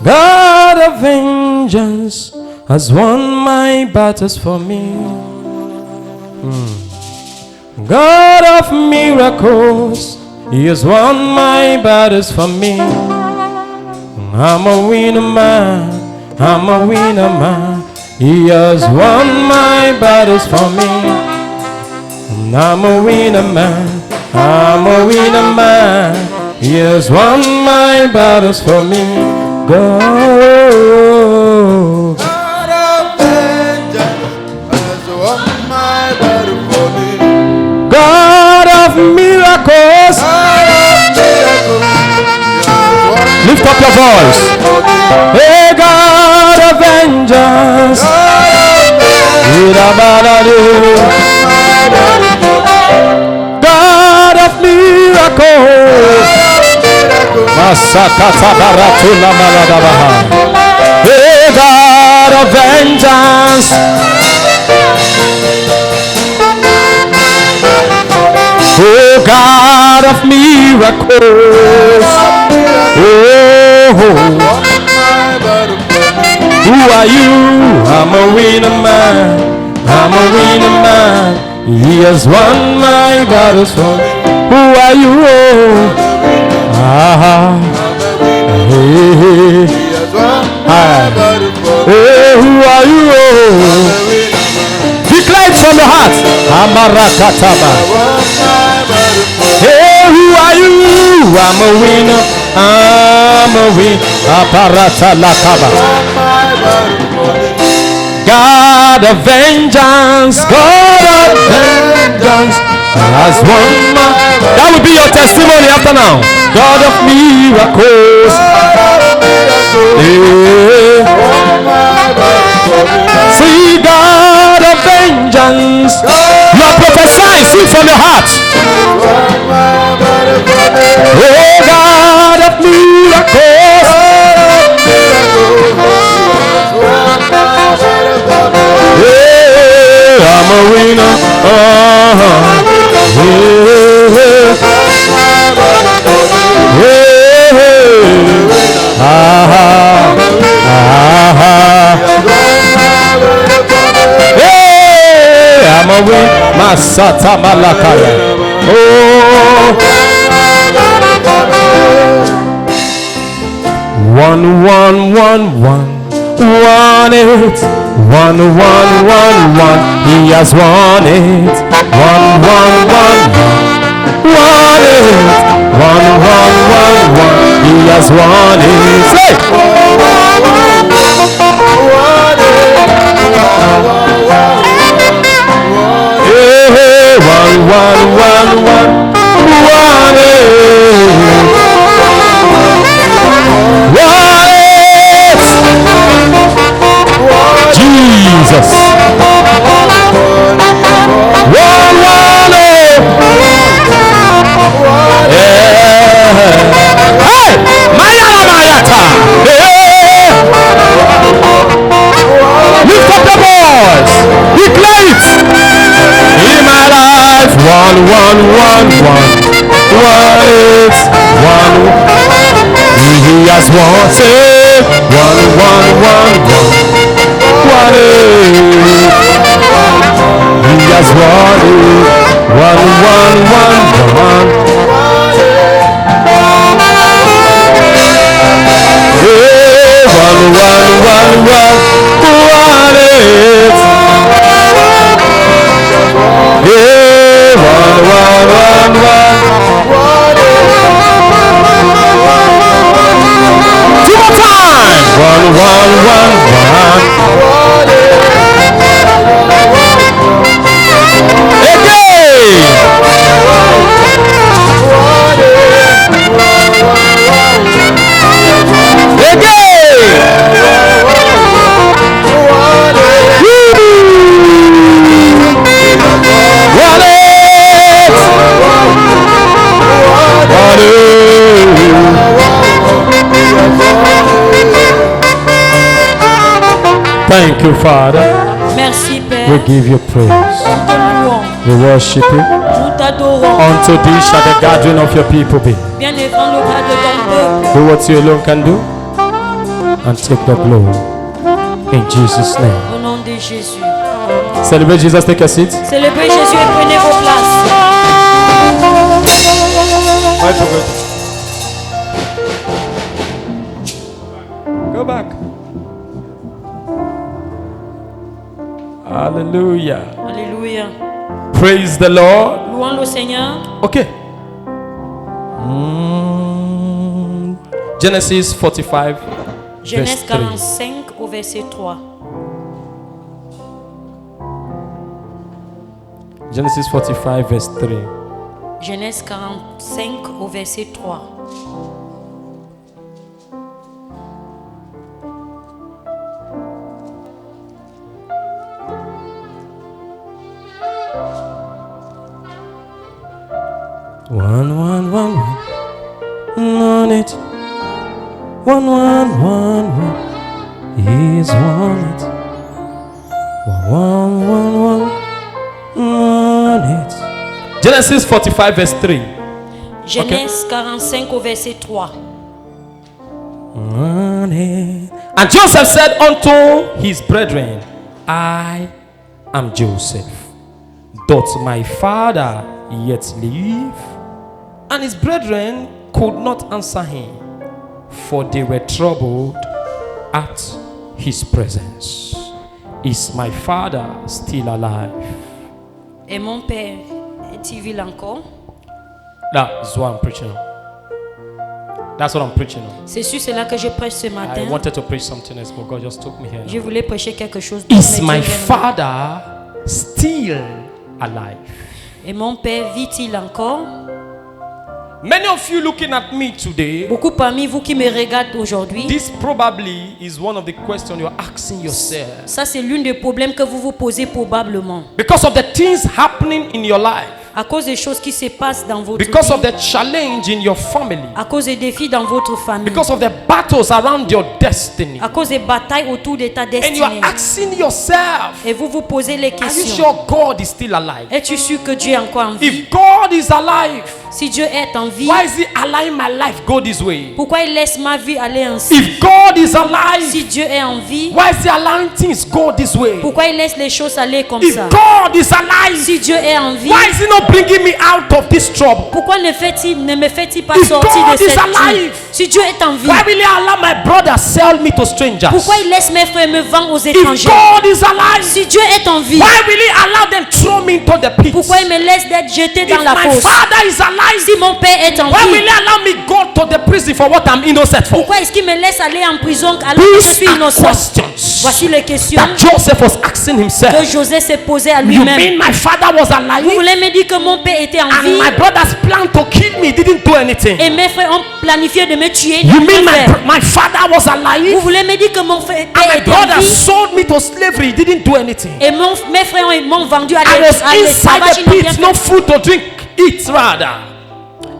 God of vengeance has won my battles for me. God of miracles, He has won my battles for me. I'm a winner man, I'm a winner man. He has won my battles for me. I'm a winner man, I'm a winner man. He has won my battles for me. God of vengeance has won my battle for me. God of miracles, lift up your voice. Hey, God of vengeance, God of miracles, hey, God of vengeance, oh, God of miracles, oh, who are you? I'm a winner man, I'm a winner man. He has won my battles for me. Who are you? Who are you? Declare it from your heart. Amarakataba. Hey, who are you? I'm a winner. I'm a winner. Aparata lakaba. God of vengeance, God of vengeance has won my. That will be your testimony after now. God of miracles. See, God of vengeance. You are prophesying, see from your heart. Oh, God of miracles. Yeah, I'm a winner. I'm a winner. Masata Malakaya. Oh, 1 1 1 1 1 8 1 1 1 1. He has won it. 1 1 1 1 8 1 1 1 1. He has won it. Say. 1 1 1 1 Jesus. 1 1 Hey, Mayata. Lift up the voice. Declare it. In my life, 1 1 1 1 1 8 1. He has won. Say 1 1 1 1 1 8. He has won it. 1 1 1 1. Hey, 1 1 1 1 1 8. Yeah, 1 1 1 1. Two more times. 1 1 1 1. Again. Thank you, Father. Merci, Père. We give you praise. Nous te louons. We worship you. Nous t'adorons. Unto thee shall the gathering of your people be. Bien devant le bras de ton peuple. Do what you alone can do and take the glory. In Jesus' name. Au nom de Jésus. Celebrate Jesus, take a seat. Célébrez Jésus et prenez vos places. Go back. Hallelujah. Alléluia. Praise the Lord. Louons le Seigneur. Okay. Genesis 45. Genèse verse 3. 45 au verset 3. Genesis 45 verse 3. Genèse 45 au verset 3. One on it. One is on it. One on it. Genesis 45 verse 3. Genèse 45 au verset 3. On it. And Joseph said unto his brethren, I am Joseph. Doth my father yet live? And his brethren could not answer him, for they were troubled at his presence. Is my father still alive? Et mon père est-il vivant encore? That's what I'm preaching on. That's what I'm preaching on. C'est sur cela que je prêche ce I matin. wanted to preach something else, but God just took me here. Je now. voulais prêcher quelque chose d'autre, Is mais my Dieu vient de- father still alive? Et mon père vit-il encore? Many of you looking at me today, Beaucoup parmi vous qui me regardent aujourd'hui, this probably is one of the questions you're asking yourself. ça c'est l'une des problèmes que vous vous posez probablement. Because of the things happening in your life, À cause des choses qui se passent dans votre because vie, of the challenge in your family, à cause des défis dans votre famille, because of the battles around your destiny, à cause des batailles autour de ta and you are destinée. asking yourself, Et vous vous posez les are you questions. sure God is still alive? Es-tu sûr que Dieu est encore en vie? If God is alive, Si Dieu est en vie, why is He allowing my life go this way? pourquoi il laisse ma vie aller ainsi? If God is alive, Si Dieu est en vie, why is He allowing things go this way? pourquoi il laisse les choses aller comme If ça? God is alive, Si Dieu est en vie, why is He not bringing me out of this trouble? pourquoi ne me fait-il pas If sortir God de is cette alive, vie? Si Dieu est en vie, Why will He allow my brother sell me to strangers? pourquoi il laisse mes frères me vendre aux If étrangers? God is alive, Si Dieu est en vie, why will He allow them throw me into the pit? pourquoi il me laisse d'être jeté dans If la my fosse? father is alive, Si mon père est en why will vie, He allow me go to the prison for what I'm innocent for? pourquoi est-ce qu'il me laisse aller en prison alors que je These suis are innocent? questions Voici les questions that Joseph was asking que himself. José s'est posé à You lui-même. mean my father was Vous alive voulez me dire que mon père était en and vie my brothers planned to kill me, didn't do anything? et mes frères ont planifié de me tuer? You mean Mes frères. my father was Vous alive voulez me dire que mon frère and my était en brothers vie sold me to slavery, didn't do anything? et mes frères m'ont vendu à I was inside l'esclavage, the ils n'ont rien pit, fait. no food to drink, eat rather.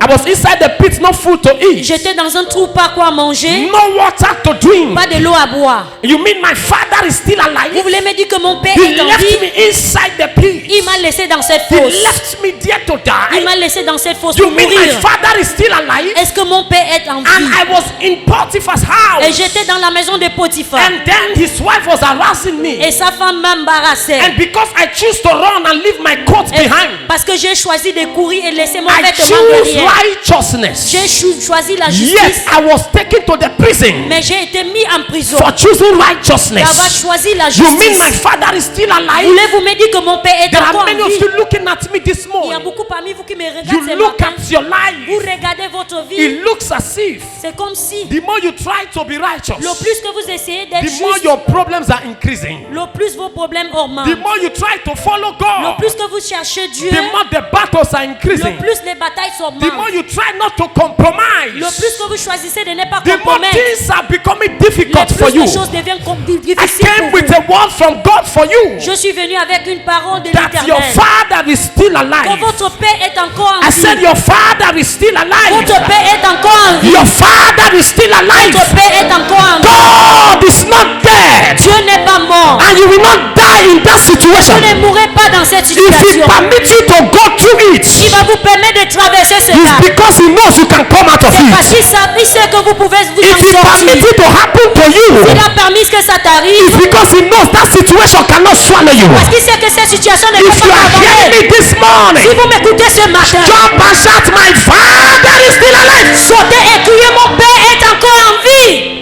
I was inside the pit, no food to eat, J'étais dans un trou, pas quoi manger, no water to drink. pas de l'eau à boire. You mean my father is still Vous alive? voulez me dire que mon père He est en left vie? me inside the pit. Il m'a laissé dans cette He fosse. left me there to Il die. m'a laissé dans cette fosse You pour mean my mourir. father is still alive? Est-ce que mon père est en And vie? I was in Potiphar's Et house. j'étais dans la maison de Potiphar. And then his wife was harassing me. Et sa femme m'embarrassait. And because I choose to run and leave my coat Et behind, parce que j'ai choisi de courir et laisser mon I vêtement choose derrière. righteousness. J'ai choisi la Yes, justice. I was taken to the prison Mais j'ai été mis en prison for choosing d'avoir righteousness. choisi la You mean my justice. father is still alive? Voulez-vous me dire que mon père est There encore are en many of vie? you looking at me this Il y a morning. beaucoup parmi vous qui me regardent You ce look matin. at your Vous life. regardez votre vie. It looks as if C'est comme si the more you try to be le righteous, plus que vous essayez d'être the more juste, your problems are increasing. le plus vos problèmes augmentent. The more you try to follow Le God, plus que vous cherchez Dieu, the more the battles are le increasing. plus les batailles The more s'augmentent. you try not to Le compromise, plus que vous choisissez de ne pas the more compromettre, things are becoming le difficult for plus you. les choses deviennent I difficiles came pour with vous. a word from God for you Je suis venu avec une parole de that your l'Éternel. father is still Que alive. votre père est encore en I said vie. your father is still alive. Votre père est encore en vie. Your father is still alive. Votre père est encore en vie. God is not dead. Dieu n'est pas mort. And you will not die in that Vous situation. ne mourrez pas dans dans cette If he situation, permits you to go through il it, va vous permettre de traverser it's cela. because he knows you can come out of C'est parce it. qu'il sait que vous pouvez vous If he en permits sortir. it to happen to you, Il a permis que ça it's t'arrive because he knows that situation cannot swallow you. parce qu'il sait que cette situation ne If peut you pas are hearing t'avaler. me this morning, Si vous m'écoutez ce matin, jump and shout, my Father is still alive. sautez et criez, mon Père est encore en vie.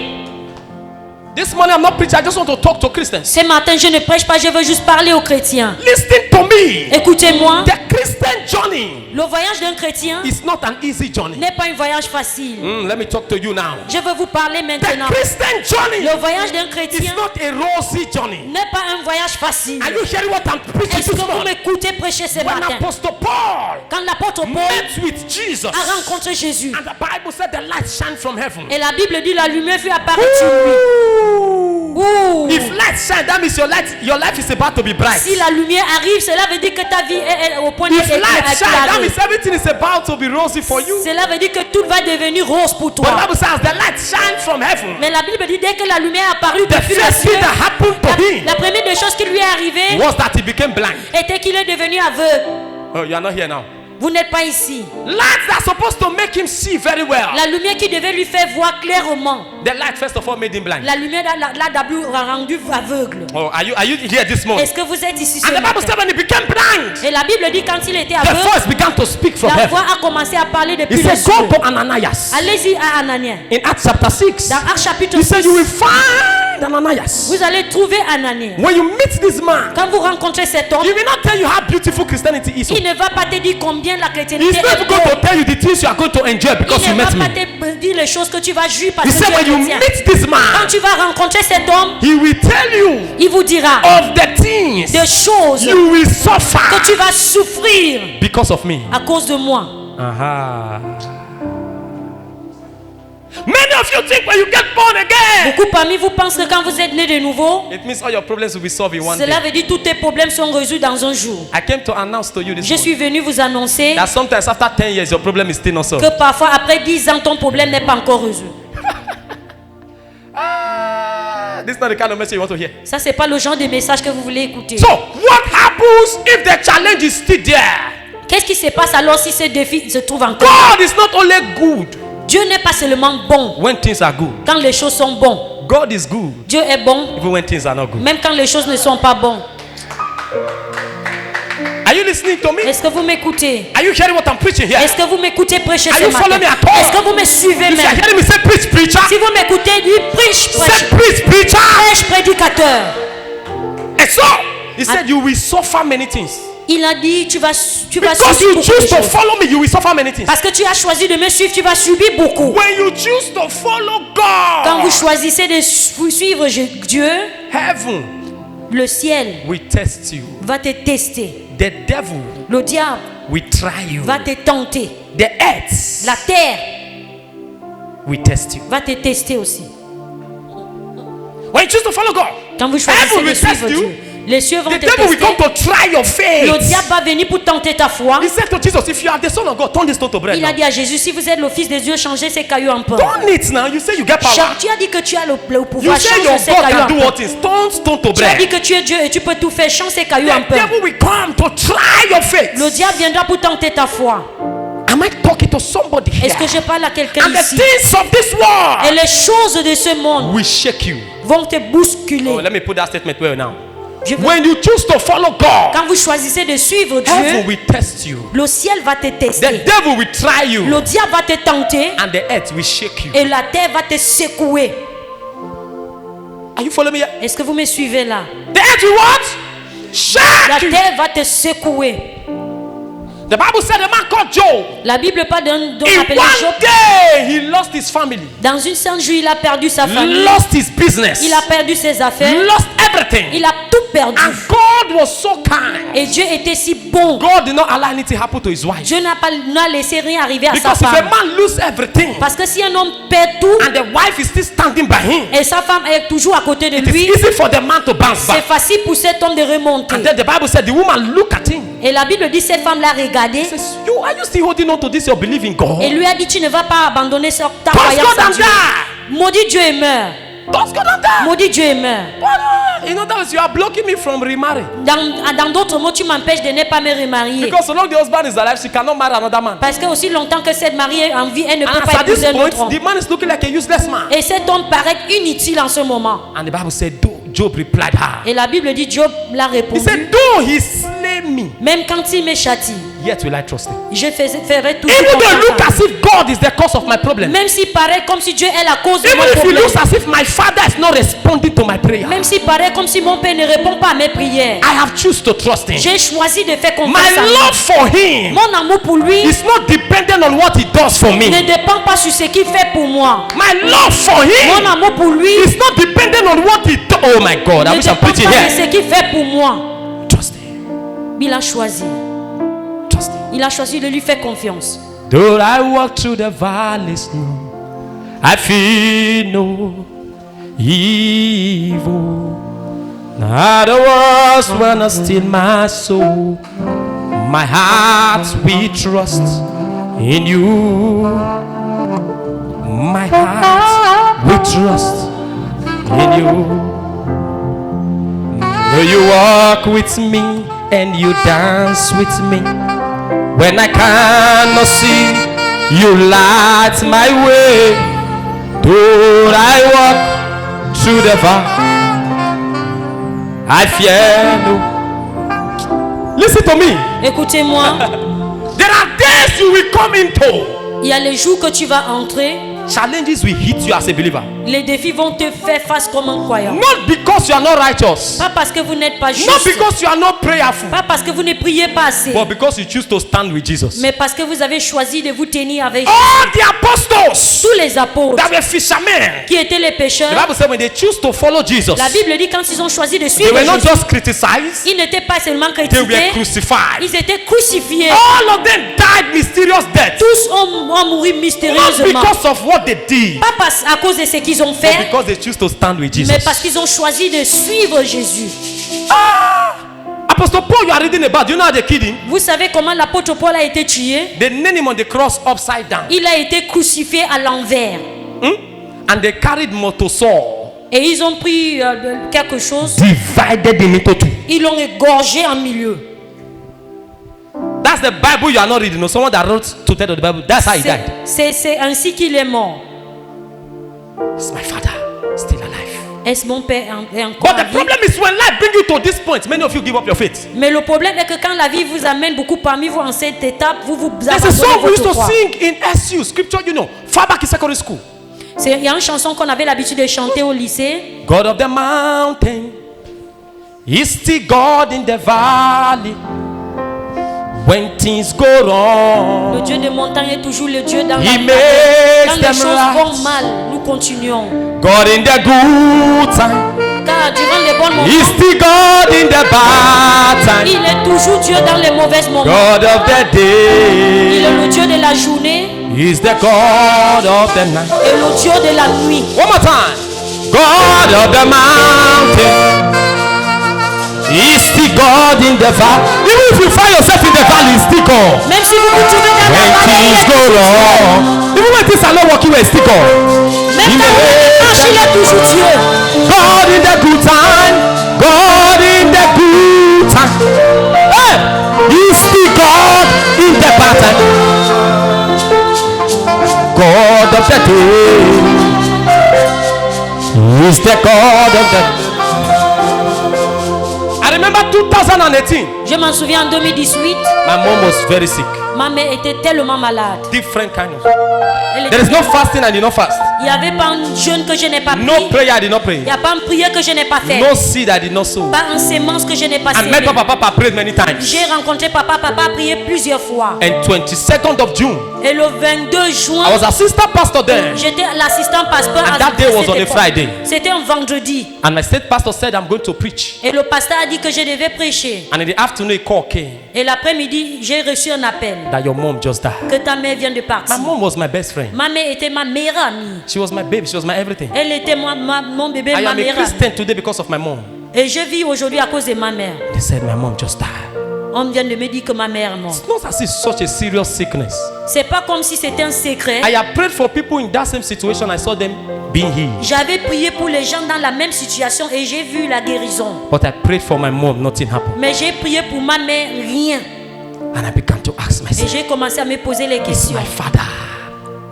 This morning I'm not preaching, I just want to talk to Christians. Ce matin, je ne prêche pas, je veux juste parler aux chrétiens. Listen to me. Écoutez-moi, The Christian journey le voyage d'un chrétien is not an easy journey. n'est pas un voyage facile. Let me talk to you now. Je veux vous parler The maintenant. Christian journey Le voyage d'un is chrétien not a rosy journey. n'est pas un voyage facile. Are you hearing what I'm preaching Est-ce this que vous morning? m'écoutez prêcher ce When matin? Apostle Paul Quand l'apôtre Paul met with Jesus, a rencontré Jésus, and the Bible said the light shine from heaven. et la Bible dit la lumière fut apparaître sur lui. Ooh. Ouh. If light shine, that means your life is about to be bright. Si la lumière arrive, cela veut dire que ta vie est au point If d'être light shine, that éclairée. means everything is about to be rosy for you. Cela veut dire que tout va devenir rose pour But the toi. Bible says the light shine from heaven. Mais la Bible dit dès que la lumière est apparue The depuis le first ciel, thing that happened to him la première des choses qui lui est arrivée was that he became blind. était qu'il est devenu aveugle. Oh, you are not here now. Vous n'êtes pas ici. Lights that are supposed to make him see very well. La lumière qui devait lui faire voir clairement. The light first of all made him blind. La lumière l'a d'abord rendu aveugle. Oh, are you here this morning? Est-ce que vous êtes ici ce And the Bible matin? said when he became blind, Et la Bible dit quand il était the aveugle, voice began to speak from la heaven. voix a commencé à parler He depuis le said, ciel. go to Ananias. Allez-y à Anania. In Acts chapter 6, Dans Actes chapitre he said, 6, you will find Ananias. vous allez trouver Anania. When you meet this man, Quand vous rencontrez cet homme, he will not tell you how beautiful Christianity is. il ne va pas te dire combien la chrétienté He's not est going belle. to tell you the things you are going to enjoy because Il you ne met va pas me. te dire les choses que tu vas jouir parce He que said, tu es when you chrétien. meet this Quand man, tu vas rencontrer cet homme, he will tell you il vous dira of the things des choses you will que suffer tu vas souffrir because of me. à cause de moi. Many of you think when you get born again, Beaucoup parmi vous pensent que quand vous êtes né de nouveau, it means all your problems will be solved in one cela day. veut dire que tous tes problèmes sont résolus dans un jour. I came to announce to you this Je suis venu vous annoncer that sometimes after 10 years your problem is still not solved. que parfois après 10 ans ton problème n'est pas encore résolu. This is not the kind of message you want to hear. Ça c'est pas le genre de message que vous voulez écouter. So, what happens if the challenge is still there? Qu'est-ce qui se passe alors si ce défi se trouve encore? God is not only good Dieu n'est pas seulement bon when things are good. quand les choses sont bonnes. God is good Dieu est bon even when things are not good. même quand les choses ne sont pas bonnes. Are you listening to me? Est-ce que vous m'écoutez? Are you hearing what I'm preaching here? Est-ce que vous m'écoutez prêcher Are ce you matin? following me at all? Est-ce que vous me suivez If you are même? hearing me say preach, preacher, Si vous m'écoutez, dis prêche, prêche, say preach, preacher. prêche, prédicateur. And so, he said you will suffer many things. Il a dit tu vas Because subir you beaucoup de choose to choses. follow me, you will suffer many things. Parce que tu as choisi de me suivre, tu vas subir beaucoup. When you choose to follow Quand vous God, choisissez de suivre Dieu, heaven le ciel will test you. va te tester. The devil Le diable will try you. va te tenter. The earth La terre will test you. va te tester aussi. When you choose to follow God, Quand vous choisissez heaven de will test suivre you. Dieu, les cieux vont The te devil will come tester. to try your Le faith. diable va venir pour tenter ta foi. He said to Jesus, if you are the son of God, turn this stone to bread. Il a now. dit à Jésus, si vous êtes le fils de Dieu, changez ces cailloux en pain. Turn it now. You say you get power. Tu as dit que tu as le You pouvoir, say your changer ces God cailloux can en do pain. all things. Turn stone to Tu as dit bread. que tu es Dieu et tu peux tout faire, change ces cailloux en The pain. devil will come to try your faith. Le diable viendra pour tenter ta foi. Am I talking to somebody here? Est-ce que je parle à quelqu'un And the ici? things of this Et world les choses de ce monde will shake you. vont te bousculer. Oh, let me put that statement well now. Je veux- When you choose to follow God, Quand vous choisissez de suivre heaven Dieu, will test you. le ciel va te The tester. devil will try you. Le diable va te tenter And the earth will shake you. et la terre va te secouer. Are you following me here? Est-ce que vous me suivez là? The earth will what? La Shake you. terre va te secouer. The Bible said a man called Job. La Bible parle d'un In appelé one Job. day, he lost his family, Dans une seule jour, il a perdu sa famille. lost his business, Il a perdu ses affaires. lost everything. Il a tout perdu. And God was so kind. Et Dieu était si bon. God did not allow anything to happen to his wife. Dieu n'a laissé rien arriver à sa Because if a femme. man loses everything Parce que si un homme perd tout and the wife is still standing by him, et sa femme est toujours à côté de it is lui, easy for the man to bounce c'est back. facile pour cet homme de remonter. And then the Bible said the woman looked at him. Et la Bible dit cette femme l'a regardé Says, are you still holding on to this? You believe in God? et lui a dit tu ne vas pas abandonner ta Curse croyance God en and Dieu. die. Maudit Dieu et meurt. God's gonna die. Maudit Dieu est mort. In other words, you are blocking me from remarrying. Dans d'autres mots, tu m'empêches de ne pas me remarier. Because so long the husband is alive, she cannot marry another man. Parce que aussi longtemps que cette mariée est en vie, elle ne peut And pas at this épouser un point, autre homme. the man is looking like a useless man. Et cet homme paraît inutile en ce moment. And the Bible said, Job replied her. Et la Bible dit, Job l'a He répondu. said, though he slay me, Même quand il me châtie, yet will I trust him. je ferai toujours Even though it confiance looks en as lui. if God is the cause of my problem. Même s'il paraît comme si Dieu est la cause de Even mon if it problème. looks as if my father is not responding to my prayer. Même s'il paraît comme si mon père ne répond pas à mes prières. I have choose to trust him. J'ai choisi de faire confiance My en lui. love for him Mon amour pour lui is not dependent on what he does for me. ne dépend pas sur ce qu'il fait pour moi. My love for Mon him amour pour lui is not dependent on what he does. Oh my God, I ne wish I'm dépend pas preaching de here. ce qu'il fait pour moi. Trust him. Il a choisi. Trust him. Il a choisi de lui faire confiance. Though I walk through the valleys, no, I fear no evil. Not the worst when I still my soul. My heart we trust in you. My heart we trust in you. Will you walk with me and you dance with me? When I cannot see, you light my way. Though I walk through the valley, I fear no. Listen to me. Écoutez-moi, There are days you will come into. il y a les jours que tu vas entrer, Challenges will hit you as a believer. les défis vont te faire face comme un croyant. Not because you are not righteous. Pas parce que vous n'êtes pas juste, Not because you are not prayerful. pas parce que vous ne priez pas assez, But because you choose to stand with Jesus. mais parce que vous avez choisi de vous tenir avec All the apostles tous les apôtres that were fishermen. qui étaient les The pécheurs. Bible said when they choose to follow Jesus, La Bible dit quand ils ont choisi de they suivre were not Jésus, just criticized, ils n'étaient pas seulement they were critiqués, crucified. ils étaient crucifiés. All of them died mysterious deaths. Tous ont mouru Not mystérieusement. because of what they did, Pas à cause de ce qu'ils ont but fait, because they choose to stand with Jesus. mais parce qu'ils ont choisi de suivre Jésus. Apostle Paul, you are reading about, do you know how they killed him? Vous savez comment l'apôtre Paul a été tué? They nailed him on the cross upside down. Il a été crucifié à l'envers. And they carried Motosol, Et ils ont pris quelque chose, divided him into two. ils l'ont égorgé en milieu. That's the Bible you are not reading. No, someone that wrote to tell the Bible. That's how he died. C'est ainsi qu'il est mort. It's my father, still alive. Est-ce mon père est encore But en the vie? problem is when life brings you to this point, many of you give up your faith. Mais le problème est que quand la vie vous amène beaucoup parmi vous en cette étape, vous There's a abandonnez song we used votre to foi. sing in SU, scripture, you know, far back in secondary school. Il y a une chanson qu'on avait l'habitude de chanter au lycée. God of the mountain, He's still God in the valley. When things go Le wrong, Dieu des montagnes est toujours le Dieu dans la He vie. makes Quand les them choses right. vont mal, nous continuons. God in the good time, Car durant les bons He's moments, still God in the bad time. il est toujours Dieu dans les mauvais moments. God of the Il day, est le Dieu de la journée He's the God of the night. et le Dieu de la nuit. One more time. God of the mountain, He's still God in the valley. Even if you find yourself in the valley, He's still God. Même si vous vous trouvez dans When la vallée, things go wrong, even when things are not working, He's still God. même quand vous marchez, il est toujours Dieu. God in the good time, God in the good time. Hey, He's still God in the bad time. God of the day, He's the God of the. I remember 2018. Je m'en souviens en 2018, My mom was very sick. ma mère était tellement malade. Different kind of. Elle There is était- no fasting I did not fast. Il n'y avait pas un jeûne que je n'ai pas No pris. prayer I did not pray. Il n'y a pas une prière que je n'ai pas fait. No seed I did not sow. Pas une sémence que je n'ai pas I met sémée. Papa prayed many times. J'ai rencontré papa. Papa a prié plusieurs fois. And 22nd of June, Et le 22 juin, I was assistant pastor there. j'étais l'assistant pasteur. And à that day cette was on a époque. Friday. C'était un vendredi. And my state pastor said I'm going to preach. Et le pasteur a dit que je devais prêcher. And in the afternoon, a call came Et l'après-midi, j'ai reçu un appel that your mom just died. que ta mère vient de My partir. mom was my best friend. Ma mère était ma meilleure amie. She was my baby. She was my everything. Elle était mon bébé, I ma am a meilleure amie. Christian today because of my mom. Et je vis aujourd'hui à cause de ma mère. They said my mom just died. On vient de me dire que ma mère est morte. It's not as if such a serious sickness. C'est pas comme si c'était un secret. I have prayed for people in that same situation. I saw them being healed. J'avais prié pour les gens dans la même situation et j'ai vu la guérison. But I prayed for my mom, nothing happened. Mais j'ai prié pour ma mère, rien. And I began to ask Et myself, j'ai commencé à me poser les is questions. my father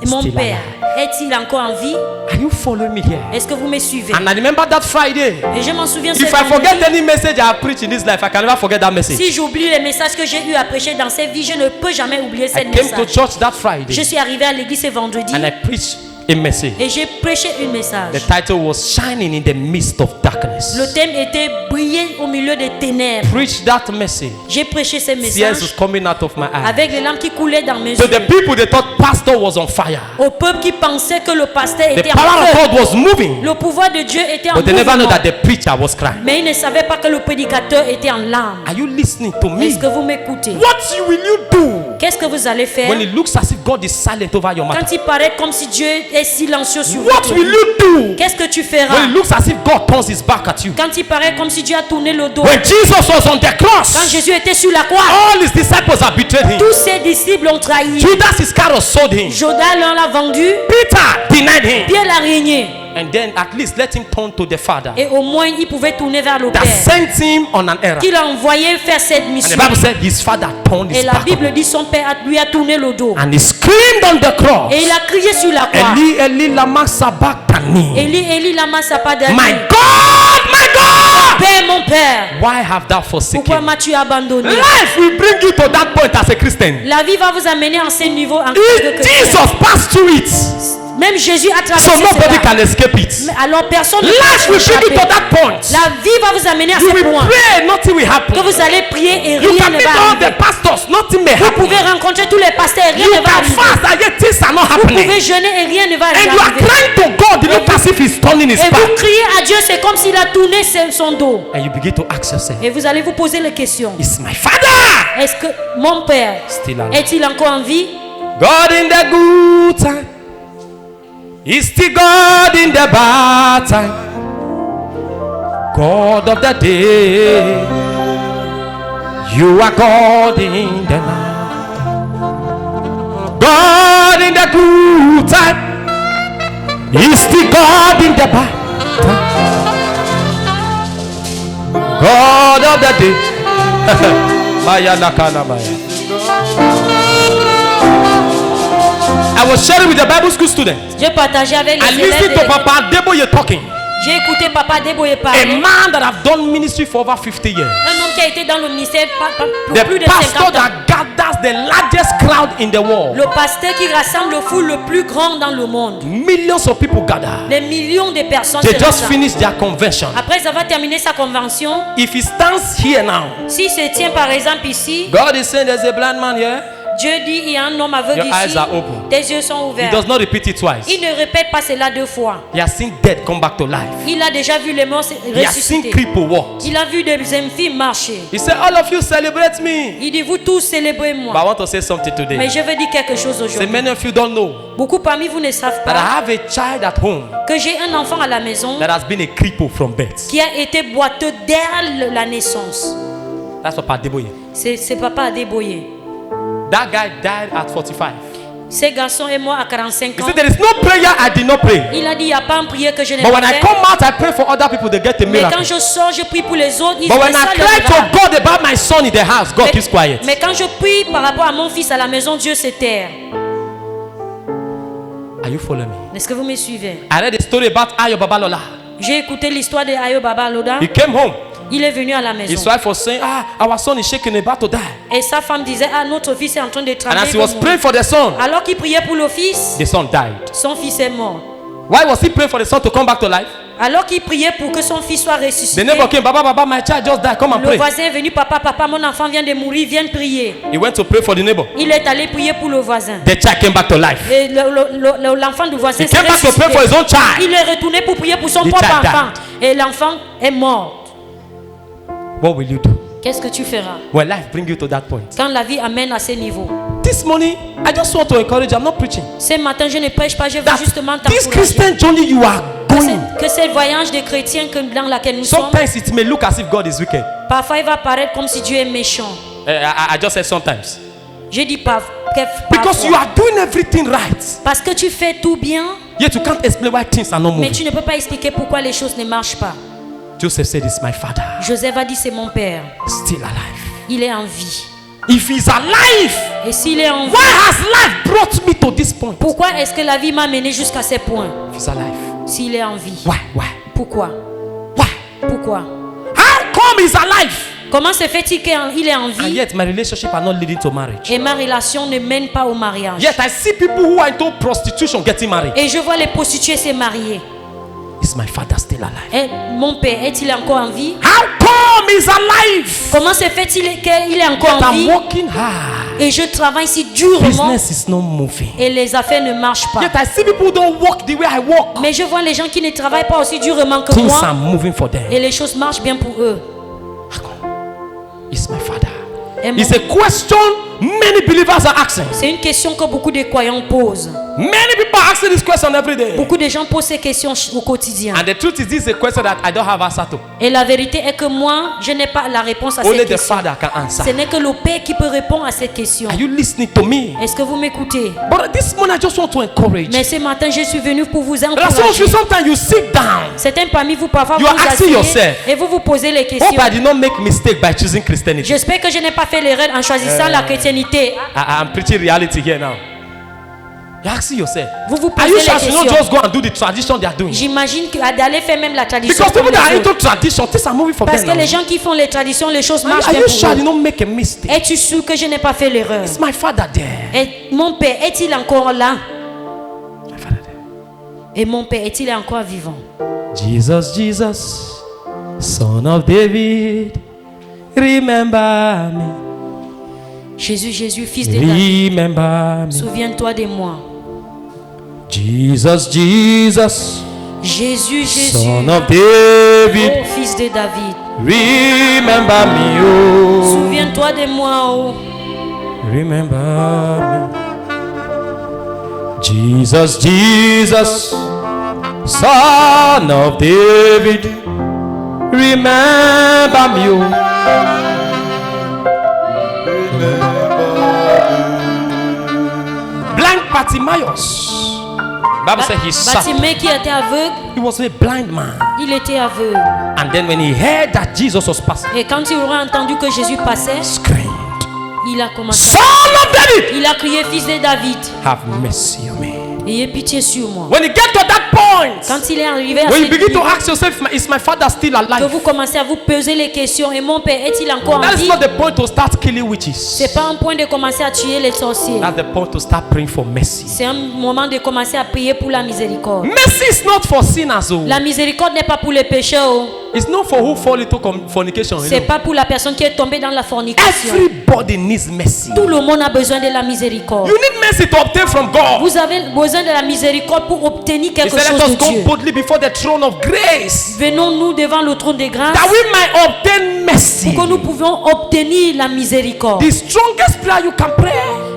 Et mon still père, alive? est-il encore en vie? Are you following me here? Est-ce que vous me suivez? And I remember that Friday. Et je m'en souviens If ce I forget vendredi. any message I have preached in this life, I can never forget that message. Si j'oublie les messages que j'ai eu à prêcher dans cette vie, je ne peux jamais oublier I cette came to message. church that Je Friday suis arrivé à l'église ce vendredi and I preached a message. et j'ai prêché une The message. title was Shining in the Midst of Darkness. Le thème était briller au milieu des ténèbres. Preach that message. J'ai prêché ce Tears message was coming out of my eyes. avec les larmes qui coulaient dans mes So yeux. the people, they thought pastor was on fire. Au peuple qui pensait que le pasteur The était power en of feu. God was moving. Le pouvoir de Dieu était en But they never know mouvement. that the preacher was crying. Mais ils ne savaient pas que le prédicateur était en larmes. Are you listening to me? Est-ce que vous m'écoutez? What will you do Qu'est-ce que vous allez faire when it looks as if God is silent over your matter? quand il paraît comme si Dieu est silencieux sur What votre will vie? you do Qu'est-ce que tu when feras it looks as if God turns his back at you? quand il paraît comme si Dieu a tourné le dos? When Jesus was on the Quand cross, Jésus était sur la croix, all his disciples have betrayed him. tous ses disciples ont trahi. Judas Iscariot sold him. Judas l'a vendu, Peter denied him. Pierre l'a régné. And then at least let him turn to the Father Et au moins, il pouvait tourner vers le that Père. sent him on an errand. Qu'il a envoyé faire cette And the mission. Bible said his father turned Et his la back on Bible him. dit son Père lui a tourné le dos. And he screamed on the cross. Et il a crié sur la croix. Eli, Eli, lama sabachthani. Eli, Eli, lama sabachthani. My God, my God! Père, mon Père, Why have thou pourquoi forsaken me? m'as-tu abandonné? Life will bring you to that point as a Christian. La vie va vous amener en ce niveau en tant que If chrétien. Jesus passed through it, Même Jésus a so traversé nobody cela. can escape it. Mais alors personne ne Life peut will bring you to échapper. that point. La vie va vous amener à You ce will point pray, nothing will que happen. vous allez prier et You rien can ne meet va all arriver. the pastors, nothing may Vous happen. pouvez rencontrer tous les pasteurs et rien You ne va can arriver. fast and yet things are not Vous happening. pouvez jeûner et rien ne va And you are arriver. crying to God, it looks as if he's turning his Et vous back. criez à Dieu, c'est comme s'il a tourné son dos. And you begin to ask yourself, Et vous allez vous poser les questions. is my father Est-ce que mon Père still alive? est-il encore en vie? God in the good time, He's still God in the bad time. God of the day, you are God in the night. God in the good time, He's still God in the bad time. God of the day. Maya nakana maya. I was sharing with the Bible school students. J'ai partagé avec I les listened to élèves. Papa Deboye talking. J'ai écouté Papa Deboye A parler. man that have done ministry for over 50 years. Un homme qui a été dans le ministère pour The plus de pastor 50 ans. that gathers the largest crowd in the world. Le pasteur qui rassemble le foule le plus grand dans le monde. Millions of people gather. Des millions de personnes They se just rassemblent. finished their convention. Après avoir terminé sa convention, If he stands here now, s'il se tient par exemple ici, God is saying there's a blind man here. Dieu dit il y a un homme aveugle Your eyes ici, are open. tes yeux sont He ouverts. does not repeat it twice. Il ne répète pas cela deux fois. He has seen death come back to life. Il a déjà vu les morts He has seen ressusciter. cripple walk. Il a vu des infirmes marcher. He said, all of you celebrate me. Il dit vous tous But I célébrez-moi. want to say something Mais today. je veux dire quelque chose Say aujourd'hui. many of you don't know Beaucoup parmi vous ne savent that I pas have a child at home que j'ai un enfant à la maison that has been a cripple from birth. qui a été boiteux dès la naissance. That's Papa Deboye. C'est papa à débrouiller. That guy died at 45. Ce garçon est mort à 45 He ans. said, there is no prayer I did not pray. Il a dit il n'y a pas un prière que je n'ai But pas when I fait. come out, I pray for other people to get a Mais quand miracle. je sors, je prie pour les autres. Ils But font when ça, I le cry miracle. to God about my son in the house, God keeps quiet. Mais quand je prie par rapport à mon fils à la maison, Dieu se terre. Are you following me? Est-ce que vous me suivez? I read a story about Ayo Babalola. J'ai écouté l'histoire de Ayo Baba Loda. He came home. Il est venu à la His maison. wife was saying, our son is shaking, about to die. Et sa femme disait, notre fils est en train de And trembler. as he de was mourir. praying for the son, Alors qu'il priait pour le fils, the son died. son fils est mort. Why was he praying for the son to come back to life? Alors qu'il priait pour que son fils soit The ressuscité, neighbor came, Baba, my child just died. Come and le pray. voisin est venu, papa, mon enfant vient de mourir, viens prier. He went to pray for the neighbor. Il est allé prier pour le voisin. The child came back to life. Et l'enfant du voisin He s'est came back to pray for his ressuscité. own child. Il est retourné pour prier pour son The propre child died. enfant. Et l'enfant est mort. What will you do Qu'est-ce que tu feras when life brings you to that point? quand la vie amène à ce niveau? This morning, I just want to encourage you. I'm not preaching. Ce matin, je ne prêche pas, je veux That justement this t'encourager. Christian journey you are going. Que ce voyage des chrétiens dans laquelle nous sommes, Sometimes it may look as if God is wicked. parfois il va paraître comme si Dieu est méchant. I just said sometimes. Je dis pas Because you are doing everything right. Parce que tu fais tout bien, Yet you can't explain why things are not mais moving. tu ne peux pas expliquer pourquoi les choses ne marchent pas. Joseph said, "It's my father, Joseph a dit c'est mon père. still alive. Il est en vie. If he's alive, Et s'il est en vie, why has life brought me to this point? pourquoi est-ce que la vie m'a mené jusqu'à ce point? If he's alive, S'il est en vie. why? Pourquoi? Why? Pourquoi? How come he's alive? Comment se fait-il qu'il est en And vie yet my relationship are not leading to marriage. et ma relation ne mène pas au mariage? Yet I see people who are into prostitution getting married. Et je vois les prostituées se marier. Is my father still alive? Et mon père, est-il encore en vie? How come he's alive? Comment se fait-il qu'il est encore Yet en I'm vie? working hard. Et je travaille si durement Business is not moving. et les affaires ne marchent pas. Yet I see people who don't work the way I work. Mais je vois les gens qui ne travaillent pas aussi durement que Things moi are moving for them. et les choses marchent bien pour eux. How come? It's my father. Et It's a question many believers are asking. c'est une question que beaucoup de croyants posent. Many people are asking this question every day. Beaucoup de gens posent ces questions au quotidien. And the truth is, this is a question that I don't have answer to. Et la vérité est que moi, je n'ai pas la réponse à Only cette the question. Father can answer. Ce n'est que le Père qui peut répondre à cette question. Are you listening to me? Est-ce que vous m'écoutez? But this morning, I just want to encourage. Mais ce matin, je suis venu pour vous There are some of encourager. you, sometimes you sit down. Certains parmi vous, parfois, You vous are vous asking asseyez yourself, et vous vous posez les questions. Hope I did not make mistake by choosing Christianity. J'espère que je n'ai pas fait l'erreur en choisissant la chrétienté. I'm preaching reality here now. You're asking yourself, Vous vous are posez you les sure I should not questions. just go and do the tradition they are doing? J'imagine d'aller faire même la tradition. Because comme people that are les into autres. tradition, things are moving for Parce them que now. les gens qui font les traditions, les choses marchent Are bien you pour sure I did eux. not make a mistake? Es-tu sûr que je n'ai pas fait l'erreur? It's my father there. Et mon père est-il encore là? My father there. Et mon père est-il encore vivant? Jesus, Jesus, Son of David, remember me. Jésus, Jésus, fils de David, Remember me. souviens-toi de moi. Jesus, Jesus, Jésus, Jésus, Son of David, oh fils de David, remember me, oh. souviens-toi de moi, oh. Remember me. Jesus, Jesus, Son of David, remember me, oh. Blind Bartimaeus. Bible said he sat. Bartimée qui était aveugle, He was a blind man. il était aveugle. And then when he heard that Jesus was passing, Et quand il aura entendu que Jésus passait, screamed, il a commencé. Son of David, Il a crié, fils de David, have mercy on me. ayez pitié sur moi. When you get to that point, Quand il est arrivé à when you ce begin to niveau, ask yourself, is my father still que alive? vous commencez à vous poser les questions, et mon père est-il encore en That is vie? not the point to start killing witches. C'est pas un point de commencer à tuer les sorciers. That's the point to start praying for mercy. C'est un moment de commencer à prier pour la miséricorde. Mercy is not for sinners, oh. La miséricorde n'est pas pour les pécheurs. Oh. It's not for who fall into fornication. C'est pas pour la personne qui est tombée dans la fornication. Everybody needs mercy. Tout le monde a besoin de la miséricorde. You need mercy to obtain from God. Vous avez besoin de la miséricorde pour obtenir He quelque said, chose let de us go Dieu. boldly before the throne of grace, Venons-nous devant le trône de grâce that we might obtain mercy. pour que nous pouvions obtenir la miséricorde. The strongest prayer you can pray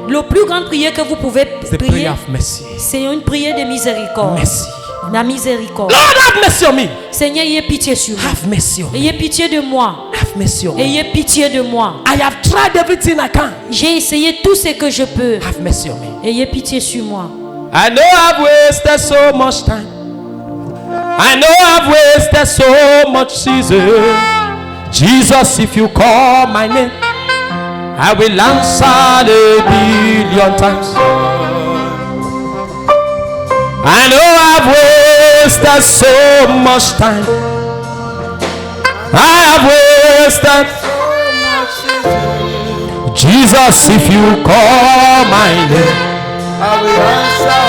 Le plus grand prière que vous pouvez is the prier, prayer of mercy. c'est une prière de miséricorde. Mercy. La miséricorde. Lord, have mercy on me. Seigneur, ayez pitié sur moi. Have mercy on me. Ayez pitié de moi. Have mercy on me. Ayez pitié de moi. I have tried everything I can. J'ai essayé tout ce que je peux. Have mercy on me. Ayez pitié sur moi. I know I've wasted so much time. I know I've wasted so much season. Jesus, if you call my name, I will answer a billion times. I know I've wasted so much time. I have wasted. Jesus, if you call my name, I will answer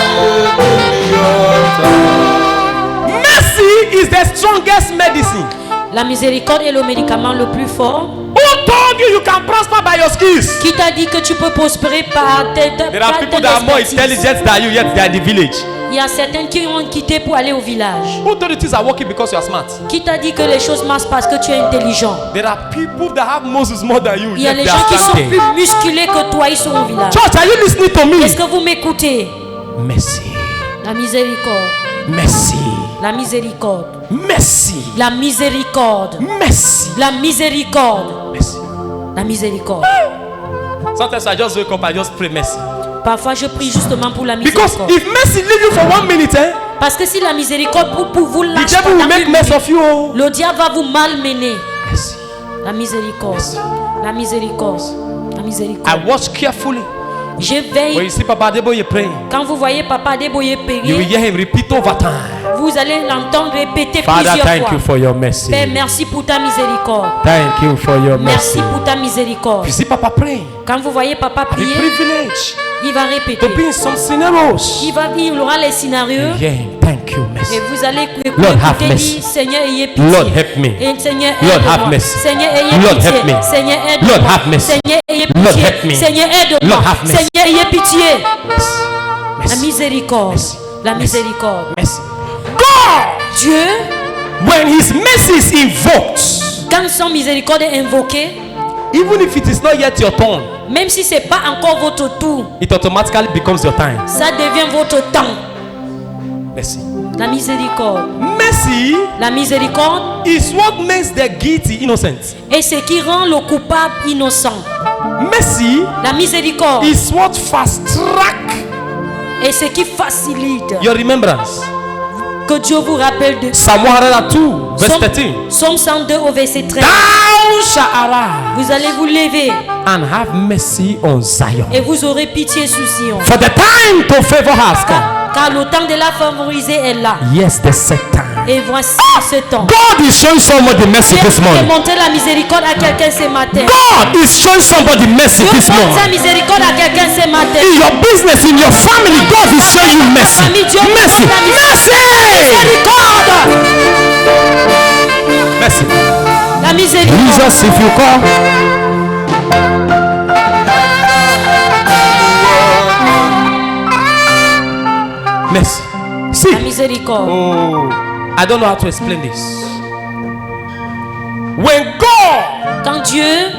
with your time. mercy is the strongest medicine. La miséricorde est le médicament le plus fort. Who told you you can prosper by your skills? Qui t'a dit que tu peux prospérer par tes There are people that are more intelligent than you, yet they are in the village. Il y a certains qui ont quitté pour aller au village. Who told you things are working because you are smart? Qui t'a dit que les choses marchent parce que tu es intelligent? There are people that have Moses more than you, Il y a yet les they gens are qui sont standing. plus musclés que toi, ils sont au village. Church, are you listening to me? Est-ce que vous m'écoutez? Mercy, La miséricorde. mercy, La miséricorde. mercy, La miséricorde. mercy, La miséricorde. mercy. La miséricorde. Sometimes I just wake up, I just pray mercy. Parfois, je prie justement pour la Because miséricorde. if mercy leave you for 1 minute, Parce que si la miséricorde pour vous the lâche devil will pendant make une mess minute, of you. Oh. le diable va vous malmener. Mercy. La miséricorde. La miséricorde. La I miséricorde. watch carefully. Je When veille. you see Papa Adeboye praying, Quand vous voyez Papa Adeboye you will périr, hear him repeat over time. vous allez l'entendre répéter Father, plusieurs thank fois. you for your mercy. Père, merci pour ta miséricorde. Thank you for your mercy. Merci pour ta miséricorde. You see Papa praying. Quand vous voyez Papa The prier, privilege il va to répéter. be in some scenarios. Il aura les scénarios. Yeah, thank you, mercy. Et vous allez Lord, have écouter mercy. dire, Seigneur, ayez pitié. Lord, help me. Et Seigneur, Lord, aide-moi. have mercy. Seigneur, ayez Lord, pitié. help me. Seigneur, aide-moi. Lord, have mercy. Seigneur, ayez Lord, pitié. help me. Seigneur, aide-moi. Lord, have mercy. Seigneur, ayez pitié. La Mercy. miséricorde. Mercy. La Mercy. miséricorde. Mercy. God, Dieu, when His mercy is invoked, quand son miséricorde est invoquée, even if it is not yet your turn, même si ce n'est pas encore votre tour, it automatically becomes your time. ça devient votre temps. Mercy. La miséricorde. Mercy La miséricorde is what makes the guilty innocent. est ce qui rend le coupable innocent. Mercy La miséricorde is what fast track est ce qui facilite your remembrance. que Dieu vous rappelle de Psalm 102, verse 13. Somme 102 au verset 13. Thou shalt arise Vous allez vous lever and have mercy on Zion. et vous aurez pitié sur Sion. For the time to favor has come. Car le temps de la favoriser est là. Yes, the set time. Et voici ce temps. God is showing somebody mercy Dieu this veut morning. montrer la miséricorde à quelqu'un ce matin. God is showing somebody mercy Dieu this montre sa morning. miséricorde à quelqu'un ce matin. In your business, in your family, God is showing you mercy. Famille, Dieu Mercy. montre la Mercy. miséricorde. Mercy. La miséricorde. Jesus, if you call. Mercy. La See. miséricorde. Oh, I don't know how to explain this. When God Quand Dieu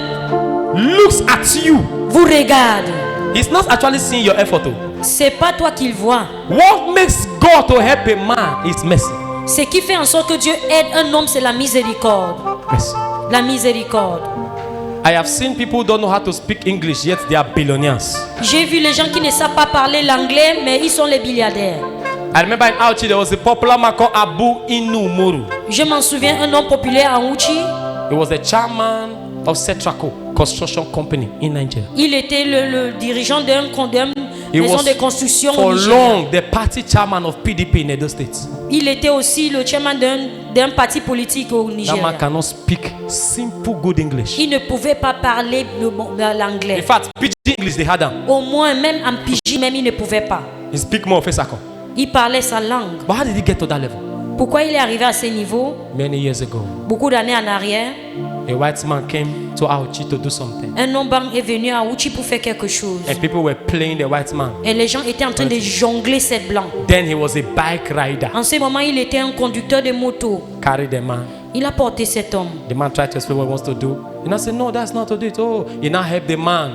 looks at you, vous regarde, He's not actually seeing your effort. Oh. c'est pas toi qu'il voit. What makes God to help a man is mercy. Ce qui fait en sorte que Dieu aide un homme, c'est la miséricorde. Mercy. La miséricorde. I have seen people who don't know how to speak English, yet they are billionaires. J'ai vu les gens qui ne savent pas parler l'anglais, mais ils sont les milliardaires. I remember in Auchi, there was a popular man called Abu Inumuru. Je m'en souviens, un homme populaire en Uchi. He was the chairman of Setraco Construction Company in Nigeria. Il était le dirigeant d'une He maison was de construction au for Nigeria. long the party chairman of PDP in Edo State. Il était aussi le chairman d'un parti politique au That man Nigeria. cannot speak simple good English. Il ne pouvait pas parler In l'anglais. fact, pidgin English they had him. Au moins, même en pidgin, même il ne pouvait pas. He speak more of Fesako. Il parlait sa langue. But how did he get to that level? Pourquoi il est arrivé à ce niveau? Many years ago, Beaucoup d'années en arrière, a white man came to Auchi to do something. un homme blanc est venu à Uchi pour faire quelque chose. And people were playing the white man. Et les gens étaient en train de jongler cette blanc. Then he was a bike rider. En ce moment, il était un conducteur de moto. Carry the man. Il a porté cet homme. The man tried to explain what he wants to do. He now said, no, that's not to do it. Oh, he now helped the man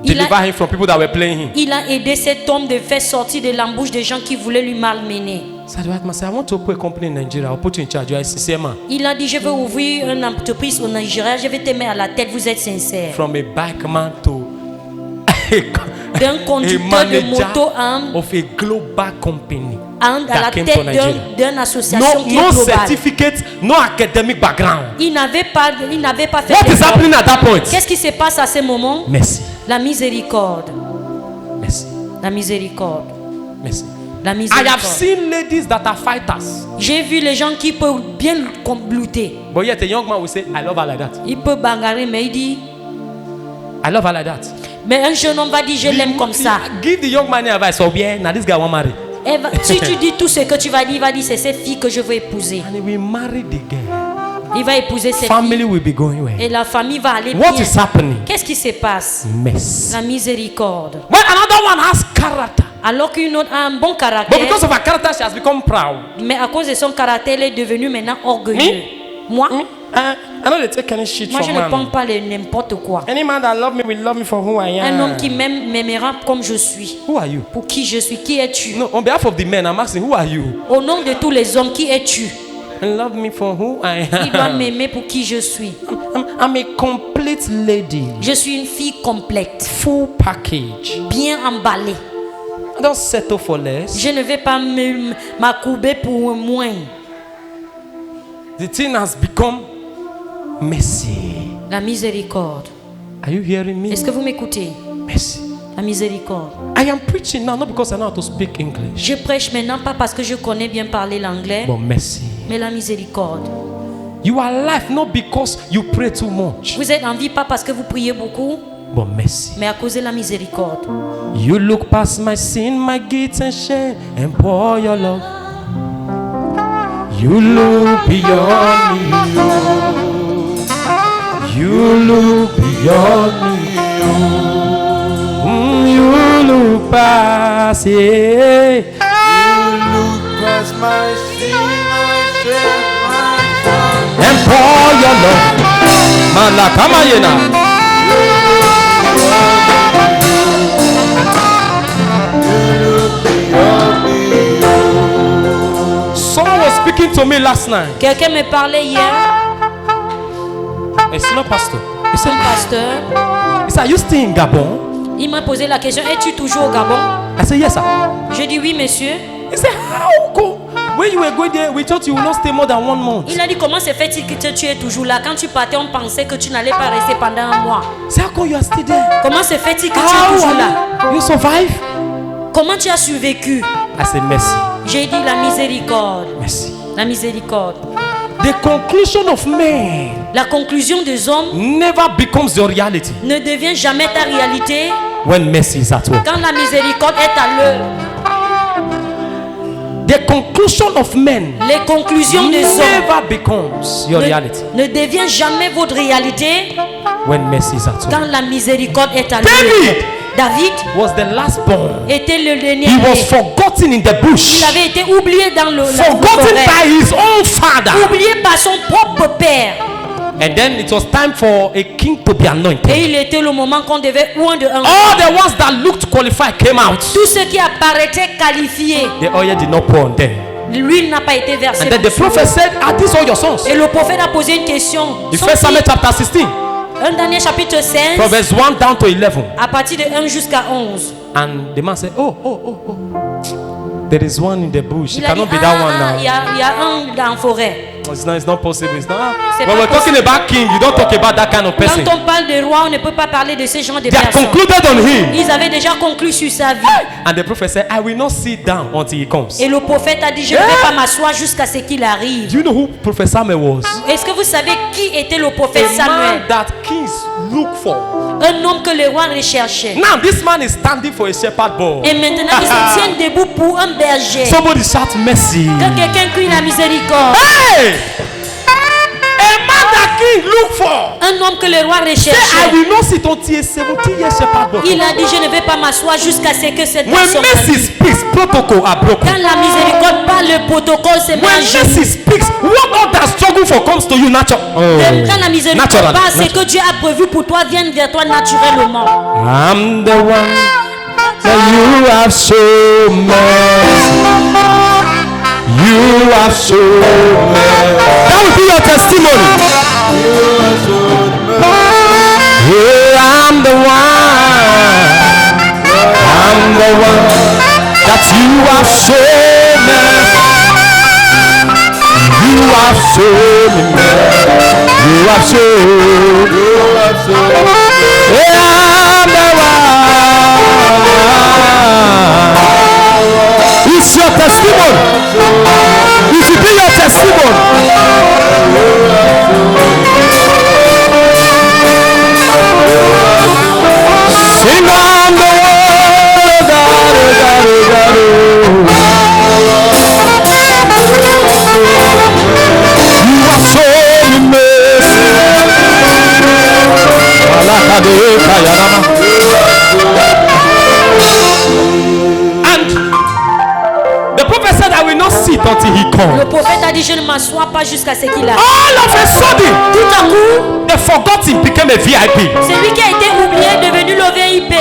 Il deliver a, him from people that were playing him. il a aidé cet homme de faire sortir de l'embouche des gens qui voulaient lui malmener. So the white man said, I want to open a company in Nigeria. I'll put you in charge. You are a sincere man. Il a dit, je veux ouvrir une entreprise au Nigeria, je vais te mettre à la tête, vous êtes sincère. From a bike man to D'un a conducteur de moto manager à of a global company. à la that came to tête Nigeria. d'une association qui No est globale. certificate, no academic background. Il n'avait pas fait What is d'effort. happening at that point? Qu'est-ce qui se passe à ce moment? Mercy. La miséricorde. Mercy. La miséricorde. Mercy. La I have miséricorde. seen ladies that are fighters. J'ai vu les gens qui peuvent bien lutter. But yet a young man will say, I love her like that. Il peut bagarrer, mais il dit. I love her like that. Mais un jeune homme va dire, je l'aime comme ça. Give the young man advice. Oh, yeah, now this guy won't marry. Si tu dis tout ce que tu vas dire, il va dire, c'est cette fille que je veux épouser. And he will marry the girl. Il va épouser cette Family fille. will be going well. Et la famille va aller What bien. is happening? Qu'est-ce qui se passe? Mess. La miséricorde. When another one has character. Alors qu'une autre a un bon But caractère, because of her character, she has become proud. mais à cause de son caractère, elle est devenue maintenant orgueilleuse. Moi, I don't take any shit moi je from ne man. prends pas n'importe quoi. Any man that love me will love me for who I am. Un homme qui m'aime m'aimera comme je suis. Who are you? Pour qui je suis? Qui es-tu? No, on behalf of the men, I'm asking, who are you? Au nom de tous les hommes, qui es-tu? and love me for who I Il doit am. m'aimer pour qui je suis. I'm a complete lady. Je suis une fille complète, Full package. bien emballée. I don't settle for less. Je ne vais pas m'accouber pour moins. The thing has become mercy. La miséricorde. Are you hearing me? Est-ce que vous m'écoutez? Mercy. La miséricorde. I am preaching now, not because I know how to speak English, Je prêche maintenant pas parce que je connais bien parler l'anglais, but mercy. mais la miséricorde. You are alive not because you pray too much, Vous êtes en vie pas parce que vous priez beaucoup, but mercy. mais à cause de la miséricorde. You look past my sin, my guilt and shame, and pour your love. You look beyond me. You look beyond me. You look past, yeah. You look past my sin, my shame, my shame. And pour your love. Malakamayena. Someone was speaking to me last night. Quelqu'un me parlait hier, It's not pastor. He un said, pasteur, he said, are you still in Gabon? il m'a posé la question, es-tu toujours au Gabon? I said, yes, sir. Je dis oui, monsieur. He said, how go? When you were going there, we thought you would not stay more than 1 month. Il a dit, comment se fait-il que tu es toujours là? Quand tu partais, on pensait que tu n'allais pas rester pendant un mois. He said, how come you are still there? Comment se fait-il que tu es How toujours là? you survive? Comment tu as survécu? I said, mercy, J'ai dit la miséricorde. mercy. La miséricorde. The conclusion of man La conclusion des hommes never becomes your reality ne devient jamais ta réalité when mercy is at work. quand la miséricorde est à l'œuvre. The conclusion of men Les conclusions des hommes never becomes your reality ne devient jamais votre réalité when mercy is at work. quand la miséricorde est à David l'œuvre. David was the last born. était le dernier. He was né. forgotten in the bush, Il avait été oublié dans la forgotten forêt. by his own father. Oublié par son propre père. And then it was time for a king to be anointed. Et il était le moment qu'on devait oint de un. All the ones that looked qualified came out. Tous ceux qui apparaissaient qualifiés, The oil did not pour on them. l'huile n'a pas été versée. And then the prophet said, are these all your sons? Et le prophète a posé une question. In Son 1 Samuel fils, chapter 16, un dernier chapitre 16, Proverbs 1 down to 11. à partir de 1 jusqu'à 11. And the man said, oh. There is one in the bush. It Il a dit, cannot be that one il y now. a un dans la forêt. It's not possible. It's not. C'est When pas we're talking about king, you don't talk about that kind of person. Quand on parle de roi, on ne peut pas parler de ce genre de They are personnes. concluded on him. Ils avaient déjà conclu sur sa vie. And the prophet said, I will not sit down until he comes. Et le prophète a dit, je ne vais pas m'asseoir jusqu'à ce qu'il arrive. Do you know who Prophet Samuel was? Est-ce que vous savez qui était le prophète A man Samuel? that kings look for. Un homme que les rois recherchaient. Now this man is standing for a shepherd boy. Et maintenant, il se tient debout pour un berger. Somebody shout mercy. Que quelqu'un crie la miséricorde. Hey! A man that king look for. Un homme que les rois Say, I recherchaient. will not sit until a 17-year shepherd boy. Il a dit, je ne vais pas m'asseoir jusqu'à ce que cette When personne mercy arrive. speaks, protocol are broken. Quand la miséricorde parle, le protocole se met When en genoux. mercy speaks, what all that struggle for comes to you natural. Quand la miséricorde Naturally. parle, ce que Dieu a prévu pour toi vient vers toi naturellement. I'm the one that you have shown mercy. You have shown mercy. That will be your testimony. Yeah, I'm the one that you have shown mercy. You have shown me mercy. You have shown. Yeah, I'm the one. It's your testimony. It should be your testimony. Sing on the world, you have shown me mercy. And the prophet said, I will not sit until he Le comes. prophète a dit, je ne m'assois pas jusqu'à ce qu'il arrive. All of a sudden, Tout à coup, the forgotten became a VIP. celui qui a été oublié est devenu le VIP.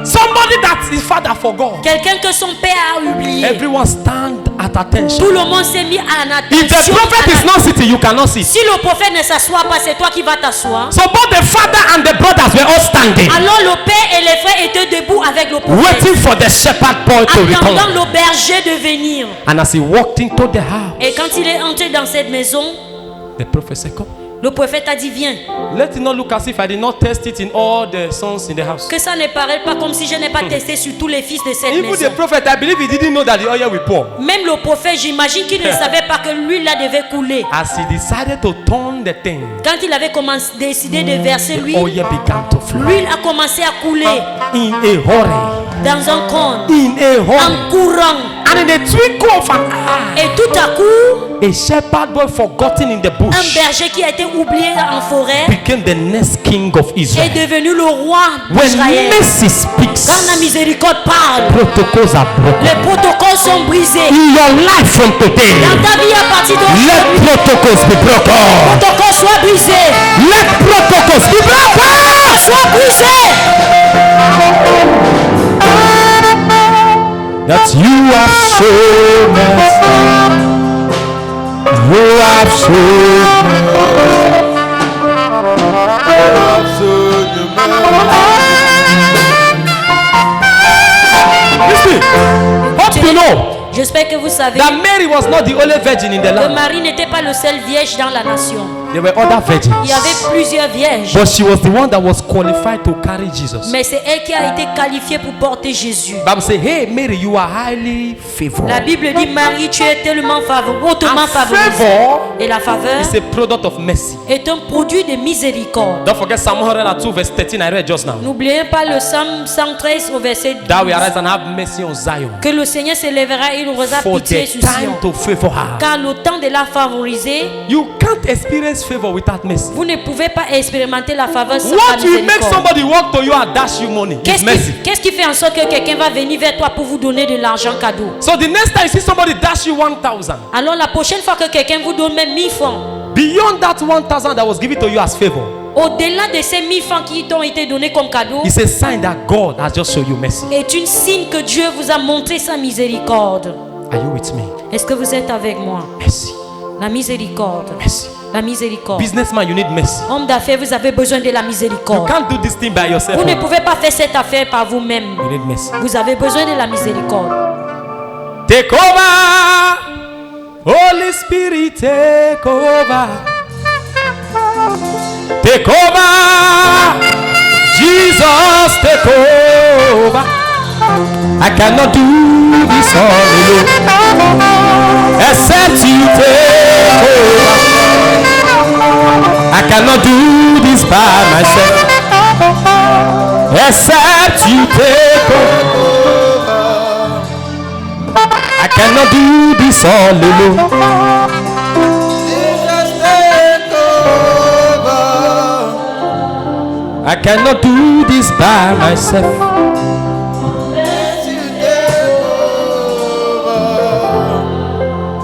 Somebody that his father forgot. Quelqu'un que son père a oublié. Everyone stand at attention. Tout le monde s'est mis en If the attention. prophet is not sitting, you cannot sit. Si le prophète ne s'assoit pas, c'est toi qui vas t'asseoir. So both the father and the brothers were all standing, Alors le père et les frères étaient debout avec le prophète, waiting for the shepherd boy to attendant return. le berger de venir. And as he walked into the house, Et quand il est entré dans cette maison, the prophet said, "Come." le prophète a dit viens. Let it not look as if I did not test it in all the sons in the house. Que ça ne paraît pas comme si je n'ai pas testé sur tous les fils de cette Even maison. the prophet, I believe he didn't know that the oil will pour. Même le prophète, j'imagine qu'il ne savait pas que l'huile là devait couler. As he decided to turn the thing, Quand il avait décidé de verser l'huile, oil began to flow l'huile a commencé à couler in a hurry. dans un cône, In a hurry. en courant. And in the twinkle of an eye, Et tout à coup, a shepherd boy forgotten in the un bush berger qui a été oublié en forêt became the next king of est Israel. devenu le roi When d'Israël. mercy speaks, Quand la miséricorde parle, protocols are broken. les protocoles sont brisés. In your life from today, Dans ta vie à partir d'aujourd'hui, let protocols be broken. les protocoles soient brisés. Let protocols be broken. Soient brisés. That you have shown mercy. You have shown Listen, hope you know J'espère que vous savez that Mary was not the only virgin in the que land. Marie n'était pas le seul vierge dans la nation. There were other virgins. Il y avait plusieurs vierges. But she was the one that was qualified to carry Jesus. Mais c'est elle qui a été qualifiée pour porter Jésus. Bible says, hey Mary, you are highly favored. La Bible dit Marie, tu es tellement hautement And favorisée. favor Et la faveur is a product of mercy. est un produit de miséricorde. Don't forget Psalm 102 verse 13 I read just now. N'oubliez pas le psaume 113 au verset 12. Thou will arise and have mercy on Zion. Que le Seigneur s'élèvera et il aura For pitié the sur time Sion. to favor her. Car le temps de la favoriser, You can't experience favor without mercy. vous ne pouvez pas expérimenter la faveur sans la What will make miséricorde. somebody walk to you and dash you money? It's mercy. Qu'est-ce qui fait en sorte que quelqu'un va venir vers toi pour vous donner de l'argent cadeau? So the next time you see somebody dash you 1,000, Alors la prochaine fois que quelqu'un vous donne même 1000 francs, beyond that 1,000 that was given to you as favor, au-delà de ces 1000 francs qui t'ont été donnés comme cadeau, it's a sign that God has just shown you mercy. est une signe que Dieu vous a montré sa miséricorde. Are you with me? Est-ce que vous êtes avec moi? Mercy. La miséricorde. Mercy. La miséricorde. Businessman, you need mercy. Homme d'affaires, vous avez besoin de la You miséricorde. can't do this thing by yourself. Vous ne pouvez pas faire cette affaire par vous-même. You need mercy. Vous avez besoin de la miséricorde. Take over. Holy Spirit, take over. Take over. Jesus, take over. I cannot do this all alone. Except you take over. I cannot do this by myself. Except you take over. I cannot do this all alone. I cannot do this by myself.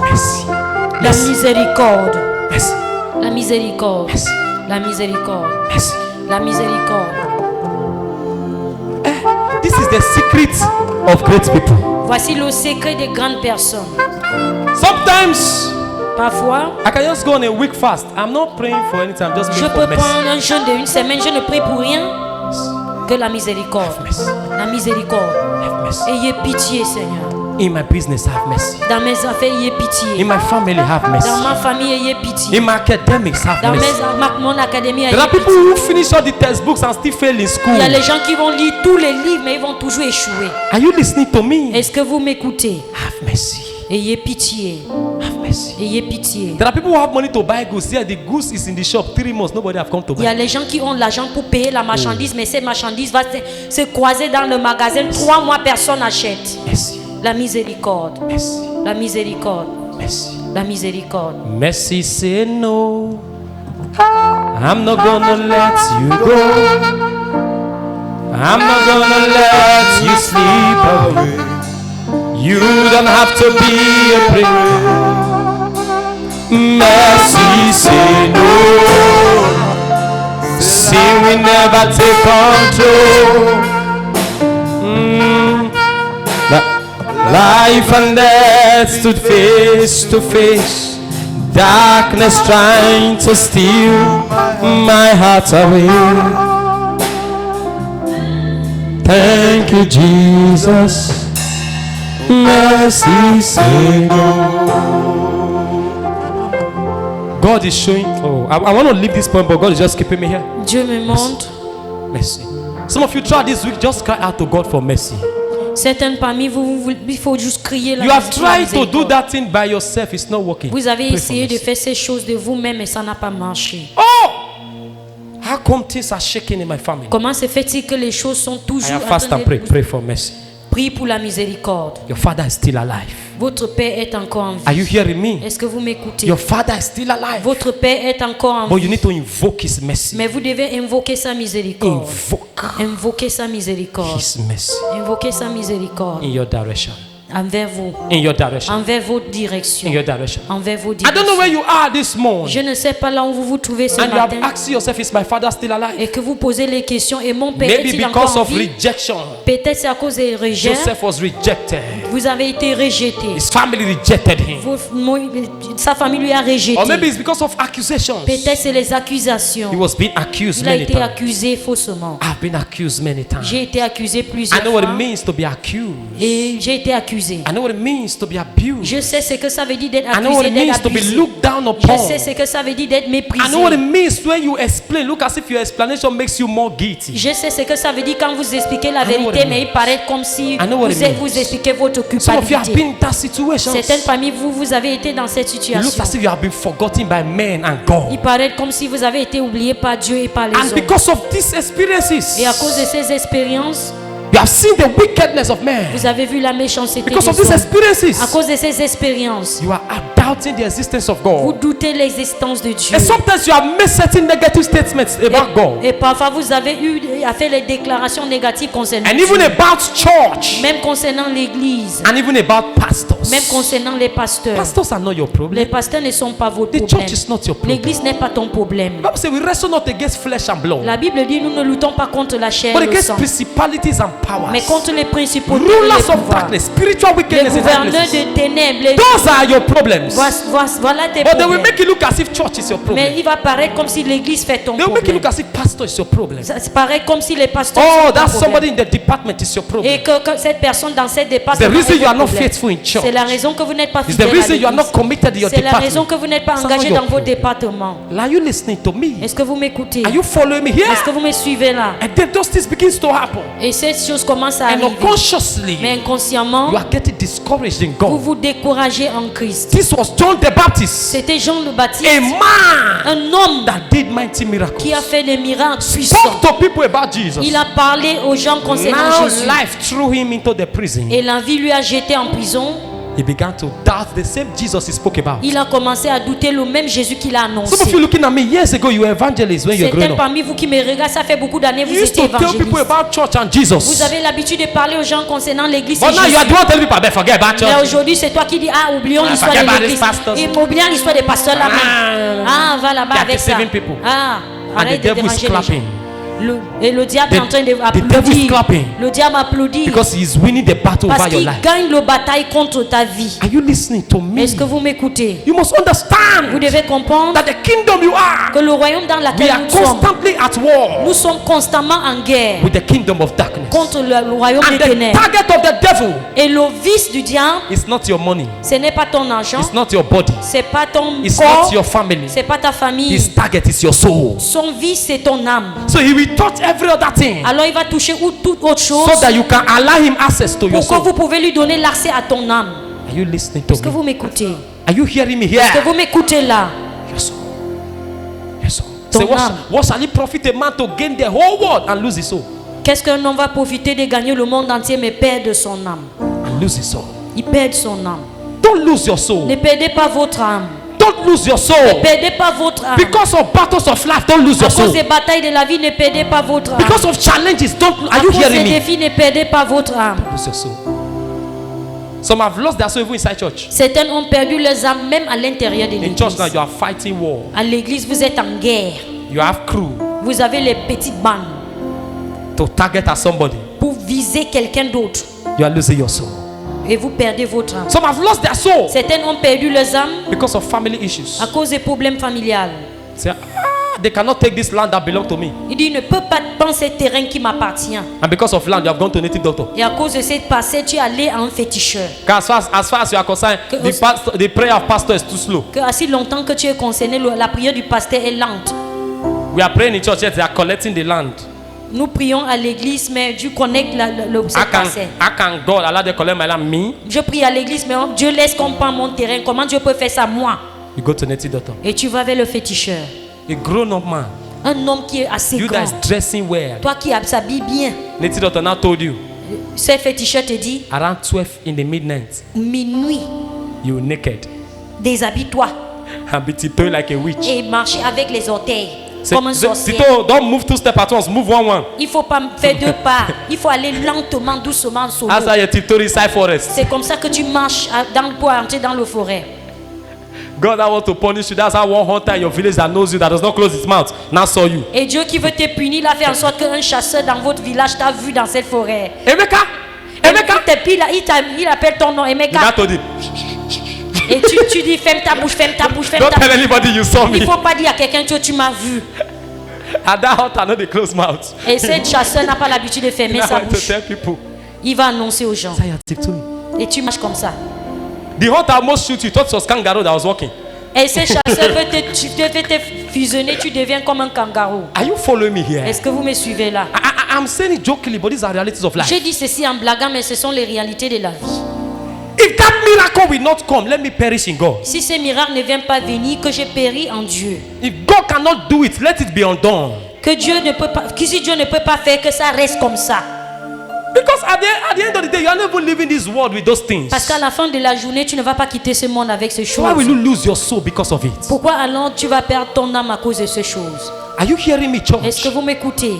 Merci. La miséricorde. Merci. La miséricorde. Merci. La miséricorde. Merci. La miséricorde. This is the secret of great people. Voici le secret des grandes personnes. Sometimes Parfois, I can just go on a week fast. I'm not praying for anything. I'm just je praying peux for mercy. prendre un jeûne de une semaine, je ne prie pour rien que la miséricorde. Have mercy. La miséricorde. Have mercy. Ayez pitié, Seigneur. In my business, have mercy. Dans mes affaires, ayez In pitié. my family, have Dans mercy. ma famille, ayez pitié. In my academics, have Dans mercy. mon académie, ayez There are people pitié. who finish all the textbooks and still fail in school. Il y a les gens qui vont lire tous les livres, mais ils vont toujours échouer. Are you listening to me? Est-ce que vous m'écoutez? Have mercy. Ayez pitié. Have mercy. Ayez pitié. There are people who have money to buy goods. Yeah, the goods is in the shop 3 months. Nobody have come to Il y a buy. les gens qui ont l'argent pour payer la marchandise, mais cette marchandise va se croiser dans le magasin. 3 mois, personne n'achète. Mercy. La miséricorde. Mercy. La miséricorde. Mercy. La miséricorde. Mercy say no. I'm not gonna let you go. I'm not gonna let you sleep away. You don't have to be a prick. Mercy say no. Sin will never take control. Life and death stood face to face. Darkness trying to steal my heart away. Thank you, Jesus. Mercy, Savior. God is showing. Oh, I want to leave this point, but God is just keeping me here. Dieu me montre. Mercy. Some of you try this week, just cry out to God for mercy. Certains parmi vous, il faut juste crier la You have pour la tried to do miséricorde. that thing by yourself, it's not working. Vous avez Pray for essayé de mercy. faire ces choses de vous-même et ça n'a pas marché. Oh! How come things are shaking in my family? Comment se fait-il que les choses sont I toujours have fast and pray. Pray for mercy. Prie pour la miséricorde. Your father is still alive. Votre Père est encore en Are you vie. hearing me? Est-ce que vous m'écoutez? Your father is still alive. Votre Père est encore en But you vie. need to invoke his mercy. Mais vous devez invoquer sa miséricorde. Invoke Invoquer sa miséricorde. his mercy Invoquer sa miséricorde. in your direction. Envers vous. In your direction. Envers vos In directions. your direction. Envers vos I don't know directions. where you are this morning. Je ne sais pas là où vous vous trouvez ce And you have matin. asked yourself, is my father still alive? Et que vous posez les questions. Et mon Père Maybe est-il because encore en of vie? rejection. Peut-être c'est à cause des rejets. Joseph was rejected. Vous avez été rejeté. His family rejected him. Sa famille lui a rejeté. Or maybe it's because of accusations. Peut-être c'est les He accusations. was being accused Il a many été times. accusé faussement. I've been accused many times. J'ai été accusé I plusieurs know what it fois. means to be accused. Et j'ai été accusé. I know what it means to be abused. Je sais ce que ça veut dire d'être I know what accusé, it d'être means to be abusé. looked down Je upon. sais ce que ça veut dire d'être méprisé. I know what it means when you explain. Look as if your explanation makes you more guilty. Je sais ce que ça veut dire quand vous expliquez la I know what vérité, it mais il paraît comme si I know what it means. vous expliquez votre Some of you have culpabilité. been in that situation. Certaines parmi vous, vous avez été dans cette It looks situation. as if you have been forgotten by men and Il God. paraît comme si vous avez été oublié par Dieu et par les And hommes. because of these experiences, Et à cause de ces expériences, you have seen the wickedness of men. vous avez vu la méchanceté Because des of these hommes. À experiences, cause de ces expériences, you are doubting the existence of vous God. doutez l'existence de Dieu. And sometimes you have made certain negative statements about God. Et parfois, vous avez eu à faire les déclarations négatives concernant And Dieu. even about church. Même concernant l'église. And even about pastors. Même concernant les pasteurs. Pastors are not your Les problem. pasteurs ne sont pas votre The problème. church is not your problem. L'église n'est pas ton problème. The Bible says we wrestle not against flesh and blood, La Bible dit nous ne luttons pas contre la chair but et le against sang, principalities and mais powers, contre les principautés et les rulers of pouvoirs, darkness, spiritual les wickedness in high gouverneurs places. de ténèbres. Les- Those are your problems. Voilà tes But they will problèmes. make it look as if church is your Mais problem. il va paraître comme si l'église fait ton They will make it problème. look as if pastor is your problem. Ça paraît comme si les pasteurs Oh, sont ton that's somebody problème. in the department is your problem. Et que cette personne dans cette It's the département reason est you are ton not problème. faithful in church. C'est la raison que vous n'êtes pas It's the fidèle à reason you are not l'église. committed in your C'est la raison department. que vous n'êtes pas It's not engagé your dans vos problem. départements. Are you listening to me? Est-ce que vous m'écoutez? Are you following me Est-ce que here? vous me suivez là? And then those things begins to happen. Et cette chose commence à And arriver. unconsciously, Mais inconsciemment, you are getting discouraged in vous God. vous découragez en Christ. This was John the Baptist, C'était Jean le Baptiste, a man un homme that did mighty miracles. qui a fait des miracles puissants. Spoke to people about Jesus. Il a parlé aux gens concernant Now Jésus. life threw him into the prison. Et l'envie lui a jeté en prison. He began to doubt the same Jesus he spoke about. Il a commencé à douter le même Jésus qu'il a Some of annoncé. you looking at me years ago, you were evangelists when you were growing Certains up. parmi vous qui me regardent, ça fait beaucoup d'années, vous You used étiez to tell people évangélistes. about church and Jesus. Vous avez l'habitude de parler aux gens concernant l'église et But now you are Jésus. the one telling people, "Abeg, forget about Mais church. aujourd'hui, c'est toi qui dis, ah, oublions Ah, l'histoire forget de about l'église. these pastors. Et oublions l'histoire des pasteurs là-bas. Ah, va là-bas They are avec ça. deceiving people. Ah, And the arrête de devil is déranger les gens. clapping Et le diable est en train the devil is d'applaudir. clapping Le diable applaudit because he is winning the battle parce over your qu'il life." gagne la bataille contre ta vie. Are you listening to me? Est-ce que vous m'écoutez? You must Vous understand devez comprendre that the kingdom you are, que le royaume dans we lequel are nous sommes, constantly at war nous sommes constamment en guerre with the kingdom of darkness. contre le royaume And des the ténèbres. target of the devil Et le vice du diable, is not your money, ce n'est pas ton argent, it's not your body, c'est pas ton it's corps, not your family. c'est pas ta famille. His target is your soul. Son vice, c'est ton âme. So he will touch every other thing Alors il va toucher toute autre chose so that you can allow him access to your pour que soul. vous pouvez lui donner l'accès à ton âme. Are you listening to Est-ce que me? vous m'écoutez? Are you hearing me Est-ce que here? vous m'écoutez là? Your soul. Your soul. Ton Say, âme. what shall it profit a man to gain the whole world and lose his soul? Qu'est-ce qu'un homme va profiter de gagner le monde entier mais perdre son âme? And lose his soul. Il perd son âme. Don't lose your soul. Ne perdez pas votre âme. Don't lose your Ne soul. perdez pas votre âme. Because of battles of life, don't lose À your cause soul. des batailles de la vie, ne perdez pas votre âme. Because of challenges, don't. À Are you cause des hearing me? défis, ne perdez pas votre âme. Lose your soul. Some have lost their soul even inside church. Certains ont perdu leurs âmes même à l'intérieur de In church now, l'église. you are fighting war. À l'église, vous êtes en guerre. You have crew Vous avez les petites bandes to target at somebody. pour viser quelqu'un d'autre. You are losing your soul. Et vous perdez votre âme. Some have lost their soul Certains ont perdu leurs âmes because of family issues. à cause des problèmes familiales. Say, they cannot take this land that belongs to me. Il dit, il ne peut pas prendre ce terrain qui m'appartient. And because of land, you have gone to a native doctor. Et à cause de cette passée, tu es allé à un féticheur. As far as you are concerned, the prayer of pastor is too slow. Que assez longtemps que tu es concerné, la prière du pasteur est lente. We are praying in church, yet they are collecting the land. Nous prions à l'église, mais Dieu connecte le passé. How can God allow them to collect my land? Me? Je prie à l'église, mais Dieu laisse qu'on prenne mon terrain. Comment Dieu peut faire ça, moi? You go to native doctor. Et tu vas vers le féticheur. A grown-up man. Un homme qui est assez You grand. that is dressing well. Toi qui s'habille bien. Native doctor now told you. Ce féticheur te dit, Around 12 in the midnight, minuit, you naked déshabille-toi and be tiptoeing like a witch. et marche avec les orteils. Say, Comme un sorcier. Tito, don't move 2 steps at once. Move one. Il faut pas faire 2 pas. Il faut aller lentement, doucement, solo. That's how you tiptoe inside forest. C'est comme ça que tu marches pour entrer dans le forêt. God that wants to punish you. That's how one hunter in your village that knows you, that does not close his mouth, now saw you. Et Dieu qui veut te punir, il a fait en sorte qu'un chasseur dans votre village t'a vu dans cette forêt. Emeka! Et puis il appelle ton nom, You Emeka. not told him. Et tu dis, ferme ta bouche, ferme ta bouche, ferme Don't ta tell bouche. anybody you saw me. Il ne faut pas dire à quelqu'un que tu m'as vu. And that hunter know the close mouth. Et ce chasseur n'a pas l'habitude de fermer Now sa I want to bouche. tell people. Il va annoncer aux gens. Say you're tiptoeing. Et tu marches comme ça. The hunter almost shoot you. Thought it was kangaroo that was walking. Et ce chasseur veut te fusionner, tu deviens comme un kangaroo. Are you following me here? Est-ce que vous me suivez là? I'm saying it jokingly, but these are realities of life. J'ai dit ceci en blaguant, mais ce sont les réalités de la vie. If that miracle will not come, let me perish in God. Si ce miracle ne vient pas venir, que je péris en Dieu. If God cannot do it, let it be undone. Que Dieu ne peut pas, que si Dieu ne peut pas faire, que ça reste comme ça. Because at the end of the day, you are not even living this world with those things. Parce qu'à la fin de la journée, tu ne vas pas quitter ce monde avec ces So why will choses. you lose your soul because of it? Pourquoi alors tu vas perdre ton âme à cause de ces choses? Are you hearing me, Est-ce que church? vous m'écoutez?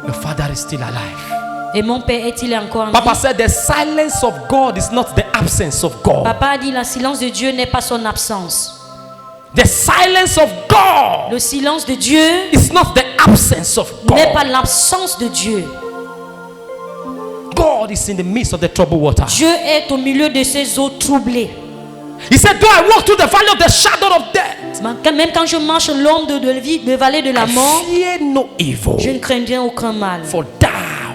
Your father is still alive. Et mon père est-il encore en Papa vie? said the silence of God is not the absence of God. Papa a dit, le silence de Dieu n'est pas son absence. The silence of God Le silence de Dieu is not the absence of n'est pas God. l'absence de Dieu. God is in the midst of the troubled water. Dieu est au milieu de ces eaux troublées. He said, though I walk through the valley of the shadow of death, Même quand je marche l'ombre de vallée de la mort, I fear no evil, je ne craindrai aucun mal. for thou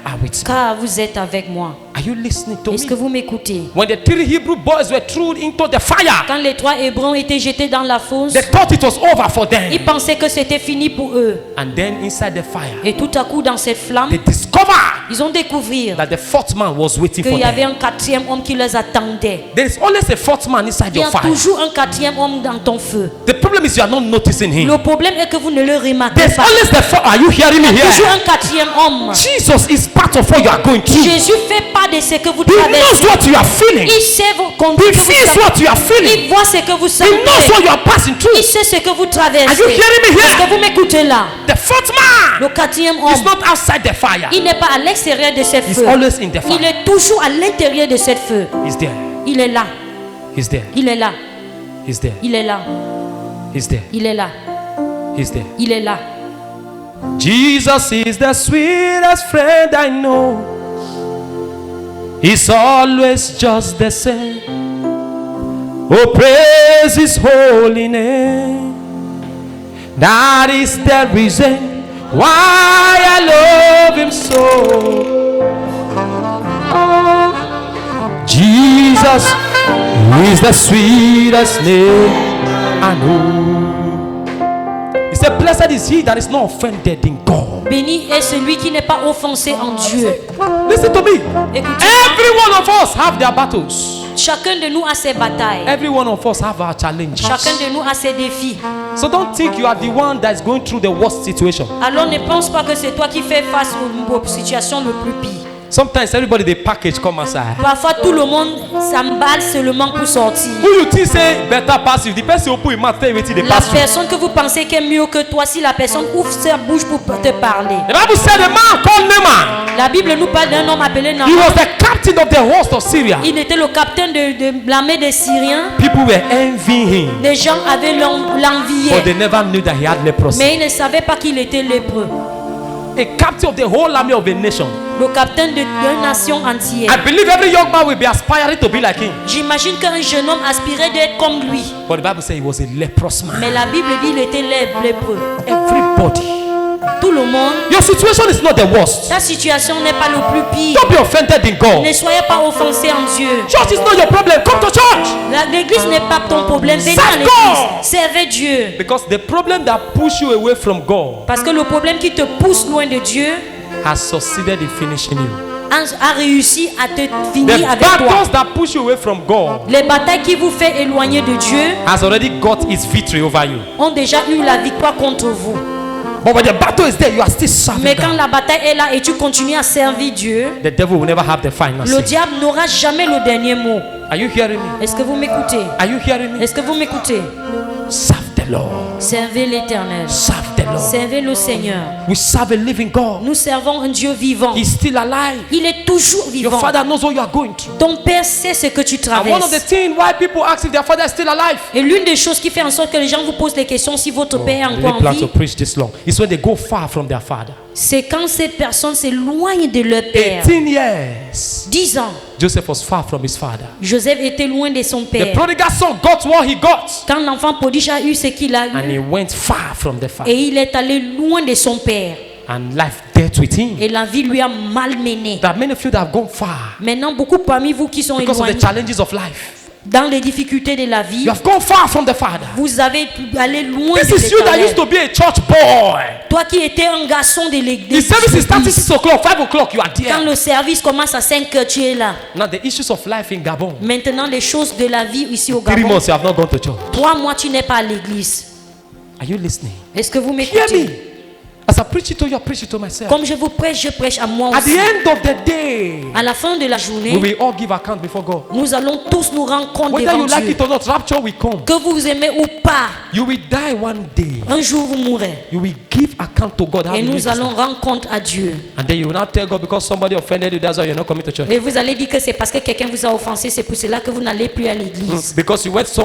art with me. Car vous êtes avec moi. Are you listening to Est-ce que me? vous m'écoutez? When the 3 Hebrew boys were thrown into the fire, Quand les 3 Hébreux ont été jetés dans la fosse, they thought it was over for them. ils pensaient que c'était fini pour eux. And then inside the fire, Et tout à coup, dans cette flamme, they discovered ils ont découvert that the 4th man was waiting for qu'il y avait them. un 4e homme qui les attendait. There is always a 4th man inside Il y your a fire. toujours un 4e homme dans ton feu. The problem is you are not noticing him. Le problème est que vous ne le remarquez There's pas. always the 4th. Are you hearing me Toujours here? un 4e homme. Jesus is part of what you are going through. Jésus fait part de ce que vous He knows traversez. what you are feeling. Il sait combien He que vous feels traversez. what you are Il feeling. voit ce que vous He knows sentez. what you are passing through. Il sait ce que vous traversez. Are you hearing me Est-ce que here? vous m'écoutez là? The 4th man Le 4e is homme, not outside the fire. il n'est pas à l'extérieur de ce He's feu. always in the Il fire. est toujours à l'intérieur de ce feu. He's there. Il est là. He's there. Il est là. He's there. Il est là. He's there. Il est là. He's there. Il est là. Jesus is the sweetest friend I know. He's always just the same. Oh, praise His holy name. That is the reason why I love Him so. Jesus is the sweetest name I know. He said, blessed is he that is not offended in God. Béni est celui qui n'est pas offensé en Dieu. Listen to me. Écoutez, Every one of us have their battles. chacun de nous a ses batailles. Every one of us have our challenges. Chacun de nous a ses défis. So don't think you are the one that is going through the worst situation. Alors ne pense pas que c'est toi qui fais face aux situations le plus pire. Sometimes everybody they package come outside. Parfois tout le monde s'emballe seulement pour sortir. Who you think say better pass you? The person who put him out tell you wetin dey La pass you. personne que vous pensez qui est mieux que toi, si la personne ouvre sa bouche pour te parler. The Bible said the man called Naaman. La Bible nous parle d'un homme appelé He Naaman. was the captain of the host of Syria. Il était le capitaine de l'armée des Syriens. People were envying him, Les gens avaient l'envié. but they never knew that he had leprosy. Mais ils ne savaient pas qu'il était lépreux. A captain of the whole army of a nation. le capitaine d'une nation entière. I believe every young man will be aspiring to be like him. J'imagine qu'un jeune homme aspirait d'être comme lui. But the Bible says he was a leprous man. Mais la Bible dit qu'il était lépreux. Everybody. Tout le monde. Your situation is not the worst. Ta situation n'est pas le plus pire. Don't be offended in God. Ne soyez pas offensés en Dieu. Church is not your problem. Come to church. L'église n'est pas ton problème. Venez Serve à l'église. God. Servez Dieu. Because the problem that push you away from God Parce que le problème qui te pousse loin de Dieu has succeeded in finishing you. a réussi à te The finir avec toi. battles that push you away from God Les batailles qui vous font éloigner de Dieu has already got its victory over you. ont déjà eu la victoire contre vous. But when the battle is there, you are still serving Mais quand God. la bataille est là et tu continues à servir Dieu, The devil will never have the final le say. diable n'aura jamais le dernier mot. Are you hearing me? Est-ce que vous m'écoutez? Are you hearing me? Est-ce que vous m'écoutez? Serve the Lord. Servez l'Éternel. Serve the Lord. Servez le Seigneur. We serve a living God. Nous servons un Dieu vivant. He's still alive. Il est toujours Your vivant. father knows what you are going through. Ton Père sait ce que tu And one of the traverses. things why people ask if their father is still alive. Et l'une des choses qui fait en sorte que les gens vous posent des questions si votre Père est They encore plan en to vie, preach this long. It's when they go far from their father. c'est quand ces personnes s'éloignent de leur Père. 18 years. 10 ans, Joseph was far from his father. Joseph était loin de son The Père. prodigal son got what he got. Quand l'enfant prodige a eu ce qu'il a And he eu, went far from the father. et il est allé loin de son Père. And life dealt with him. Et la vie lui a malmené. There are many of you that have gone far Maintenant, beaucoup parmi vous qui sont because of the éloignés challenges of life. dans les difficultés de la vie, You have gone far from the father. vous avez pu aller loin This de is you that used l'Éternel. to be a church boy. Toi qui étais un garçon de The l'église, service is starting 6 o'clock, 5 o'clock, you are quand there. le service commence à 5 heures, tu es là. Now the issues of life in Gabon. Maintenant, les choses de la vie ici au 3 Gabon, months you have not gone to church. 3 mois, tu n'es pas à l'église. Are you listening? Est-ce que vous Hear m'écoutez? me. As I preach it to you, I preach it to myself. Comme je vous prêche, je prêche à moi At the aussi. end of the day, À la fin de la we journée, will all give account before God. nous allons tous nous rendre compte Whether devant you like Dieu. it or not, rapture will come. Que vous aimez ou pas, You will die one day. un jour vous mourrez. You will give account to God. How Et you nous live allons this rendre compte à Dieu. life. And then you will not tell God because somebody offended you, that's why you're not coming to church. Et vous allez dire que c'est parce que quelqu'un vous a offensé, c'est pour cela que vous n'allez plus à l'église. Because you went so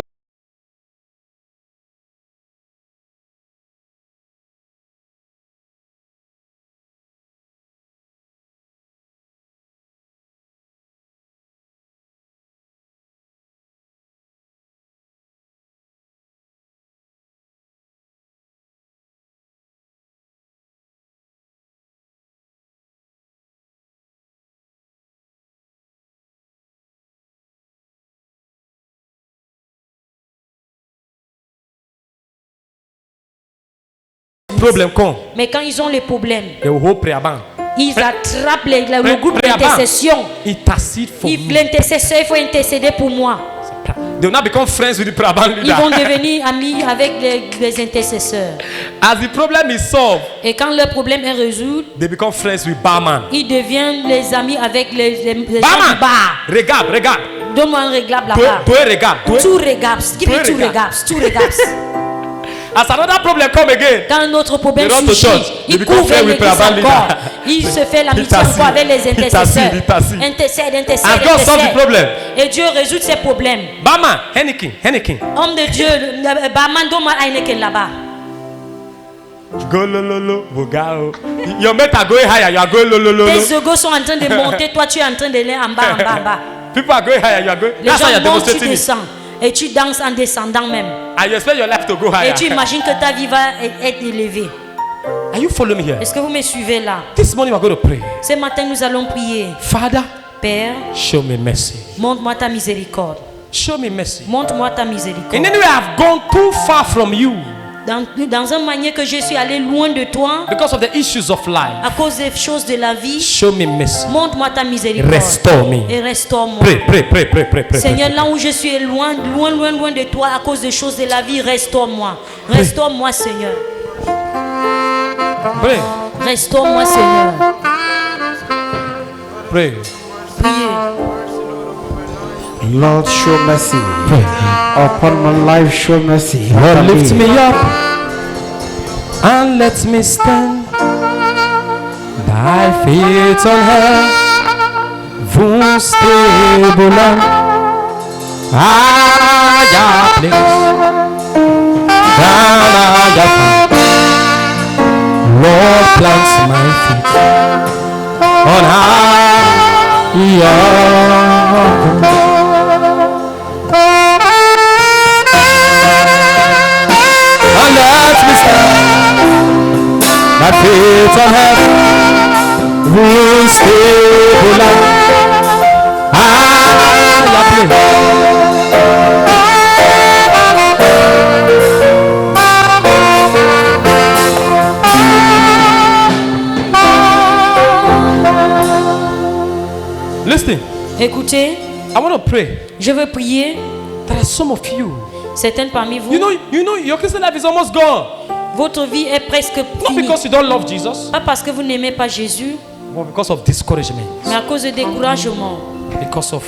problem come. Mais quand ils ont les problèmes, They will hold prayer band. ils attrapent le groupe Prayer band. d'intercession. Intercede for me. L'intercesseur, il faut intercéder pour moi. They will not become friends with the prayer band Ils vont leader. devenir amis avec les intercesseurs. As the problem is solved, Et quand le problème est résolu, they become friends with barman. ils deviennent les amis avec les gens du Barman, bar. regarde, regarde. Donne-moi un réglable Toi, là-bas. toi, regarde. Toi. Tout regarde. Give me Toi, two regarde. regards. Two regards. As another problem come again, Quand un autre problème They run to surgit, church. il They become couvre friends with l'église prayer band encore. leader. Il se fait l'amitié Intercede. encore avec les intercesseurs. Intercede. Intercède, intercède, And God solve the intercède. problem. Et Dieu résout ses problèmes. barman, Henneken. Homme de Dieu, barman, donne-moi Heineken là-bas. Go lololo, Bogao. Your mate are going higher, you are going lololo. Tes égos sont en train de monter, toi tu es en train d'aller en bas, en bas, en bas. People are going higher, you are going. Les That's why you are gens montent, tu demonstrating it. descends. Et tu danses en descendant même. And you expect your life to go higher. Et tu imagines que ta vie va être élevée. Are you following me here? Est-ce que vous me suivez là? This morning we are going to pray. Ce matin, nous allons prier. Father, Père, show me mercy. montre-moi ta miséricorde. Show me mercy. Montre-moi ta In miséricorde. any way I've gone too far from you Dans une manière que je suis allé loin de toi, because of the issues of life. à cause des choses de la vie, Show me mercy. montre-moi ta miséricorde. Restore me. Et restaure-moi. Pray. Seigneur, là où je suis loin de toi à cause des choses de la vie, restaure-moi. Restaure-moi, Seigneur. Pray. Restaure-moi, Seigneur. Pray. Priez. Lord, show mercy upon my life. Show mercy. Lord, lift me up and let me stand. Thy feet on her, vous stable higher place than I have found. Lord, plant my feet on high. And let me stand. My feet on heaven will stabilize. Listen. Écoutez, I want to pray. je veux prier. There are some of you. Certaines parmi vous, You know, your Christian life is almost gone. votre vie est presque Not finie. because you don't love Jesus, Pas parce que vous n'aimez pas Jésus, but because of discouragement, mais à cause de découragement, because of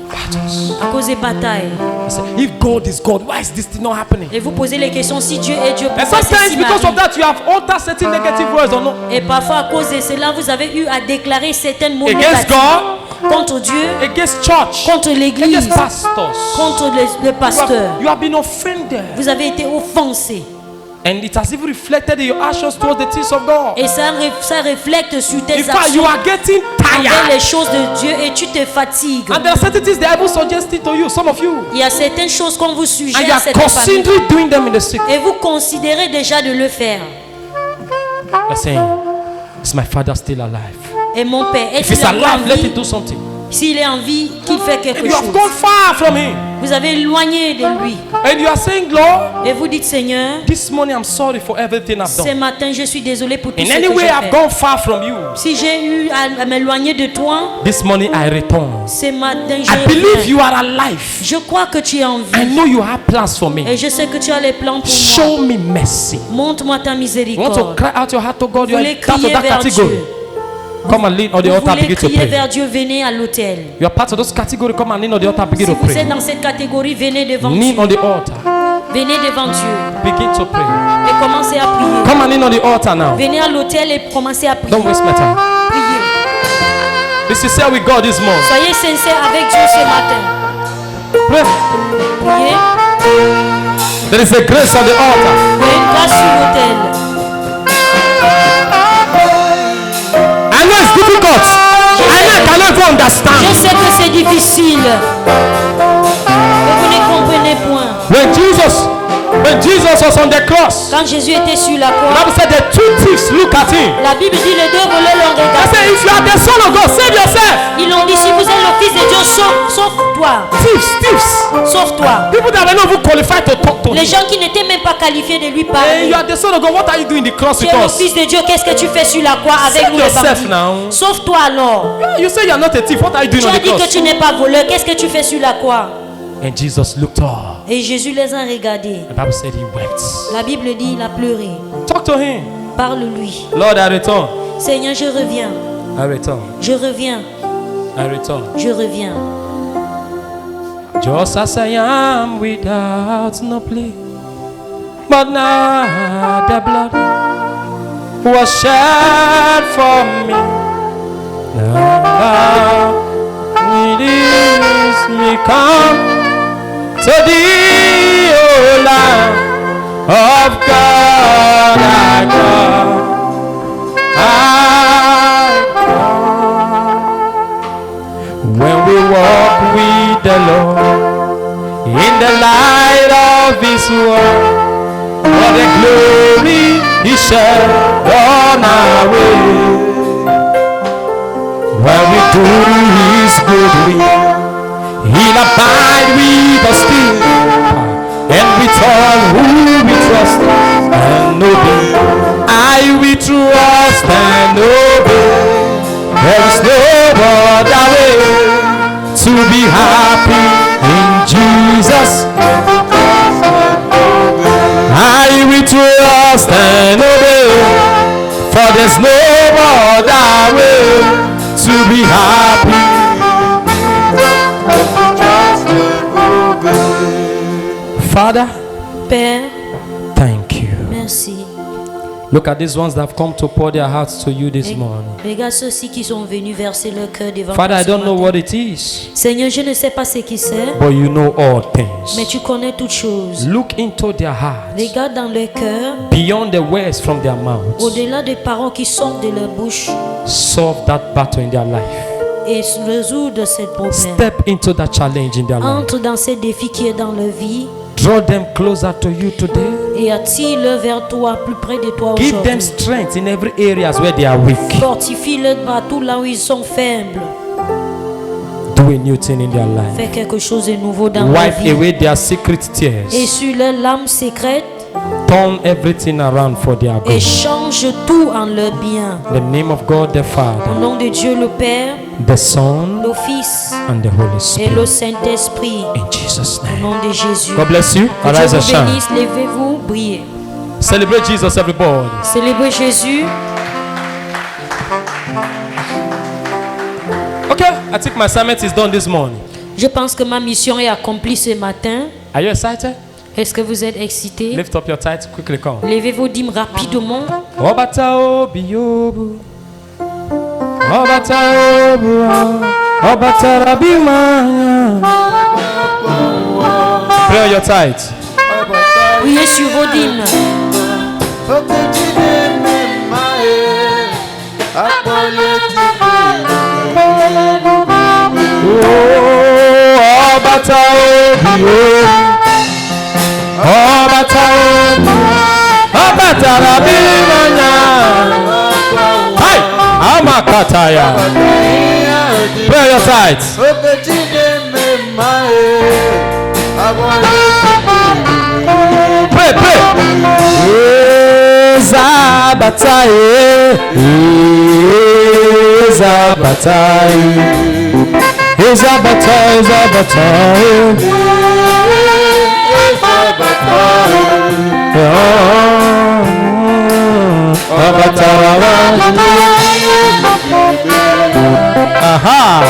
battles. à cause des batailles. I say, if God is God, why is this thing not happening? Et vous posez les questions, si Dieu est Dieu, And pourquoi sometimes ceci because of m'arrive? that, you have uttered certain negative words or not Et parfois à cause de cela, vous avez eu à déclarer certaines mots against négatifs God, contre Dieu, against church, contre l'église, against pastors. contre les pasteurs. You have been offended, Vous avez été offensés. and it has even reflected in your actions towards the things of God. Et ça reflète sur tes In fact, you actions are getting envers tired. les choses de Dieu et tu te fatigues. And there are certain things the Bible suggested to you, some of you, Il y a certaines choses qu'on vous and you suggère, are certaines familles, constantly doing them in the secret. et vous considérez déjà de le faire. You're saying, is my father still alive? Et mon père, If est-il he's encore en alive, let him vie? do something. S'il est en vie, qu'il fait quelque And you have chose. gone far from him. Vous avez éloigné de lui. And you are saying, Lord, Et vous dites, Seigneur, this morning I'm sorry for everything I've ce done. matin, je suis désolé pour tout In ce any que way j'ai I've fait. gone far from you, Si j'ai eu à m'éloigner de toi, this morning I return. ce matin, I je believe reviens. you are alive. Je crois que tu es en I vie. know you have plans for Et me. je sais que tu as les plans pour moi. Show me mercy. Montre-moi ta You want to miséricorde. cry out your heart to God. You Vous are voulez part of crier that vers category. Dieu. Come and lean on the Vous altar, voulez begin to crier pray. vers Dieu, venez à l'autel. You are part of those category. Come and lean on the altar, begin Si to vous êtes pray. dans cette catégorie, venez devant Lean Dieu. on the altar, Venez devant Dieu begin to pray. et commencez à prier. Come and lean on the altar now. Venez à l'autel et commencez à prier. Don't waste my time. Priez. Be sincere with God this morning. Soyez sincères avec Dieu ce matin. Pray. Priez. There is a grace on the altar. Il y a une grâce sur l'autel. I know it's difficult. I know I cannot even Je understand. sais que c'est difficile. Mais vous ne comprenez point. When Jesus was on the cross, Quand Jésus était sur la the croix, Bible said the two thieves look at him. la Bible dit les deux voleurs l'ont I regardé. said, if you are the son of God, save yourself. Ils l'ont dit, si vous êtes le fils de Dieu, sauve-toi. Thieves. Sauve-toi. People that were not even qualified to talk to Les him. gens qui n'étaient même pas qualifiés de lui Hey, parler. you are the son of God. What are you doing in the cross Tu with es le us? fils de Dieu, qu'est-ce que tu fais sur la croix avec Save nous les yourself bandits? now. Sauve-toi alors. You say you are not a thief. What are you doing Tu on as the dit que cross? tu n'es pas voleur, qu'est-ce que tu fais sur la croix? And Jesus looked up. Et Jésus les a regardés. The Bible said he wept. La Bible dit, il a pleuré. Talk to him. Parle-lui. Lord, I return. Seigneur, je reviens. I return. Je reviens. I return. Je reviens. Just as I am without no plea. But now the blood was shed for me. Now it is me come to thee, O Lamb of God, I come. I come. When we walk with the Lord in the light of His word, for the glory He shed on our way. When we do His good will, He'll abide with us still, and with all who we trust and obey. I will trust and obey. There is no other way to be happy in Jesus. I will trust and obey, for there's no other way to be happy. Father, Père, thank you. merci. Look at these ones that have come to pour their hearts to you this Et morning. regarde ceux-ci qui sont venus verser leur cœur devant Father, toi I ce don't know matin. what it is, Seigneur, je ne sais pas ce qui c'est, but you know all mais things. tu connais toutes choses. Look into their hearts, Regarde dans leur cœur, beyond the words from their mouths. au-delà des paroles qui sortent de leur bouche, Solve that battle in their life. et résoudre ce problème. Step into that challenge in their life. Entre dans ces défis qui est dans leur vie Draw them closer to you today. et attire-le vers toi, plus près de toi Give them aujourd'hui. strength in every areas where they are weak. Fortifie-le partout là où ils sont faibles. Do a new thing in their life. Fais quelque chose de nouveau dans leur Wipe vie. away their secret tears. Et sur leur l'âme secrète, Turn everything around for their et good. change tout en leur bien. In the name of God the Au Father, nom de Dieu le Père, the Son, le Fils and the Holy et le Spirit. Saint-Esprit. In Jesus' Au name. nom de Jésus. God bless you. Que Dieu Arise and vous shine. bénisse, levez-vous, priez. Celebrate Jesus, everybody. Célébrez Jésus. Okay, I think my assignment is done this morning. Je pense que ma mission est accomplie ce matin. Are you excited? Est-ce que vous êtes excités? Lift up your tithe quickly, come. Levez vos dîmes rapidement. Obata obiobu. Obata obu. Obata rabimanya. Pray on your tithe. Priez sur vos dîmes. Oh, Obata obiobu. Obata obu. Obata rabimanya. Hi, Amakataya. Pray your tithe. Pray, pray. Zabatai, Zabatai, Zabatai, Zabatai. Aha.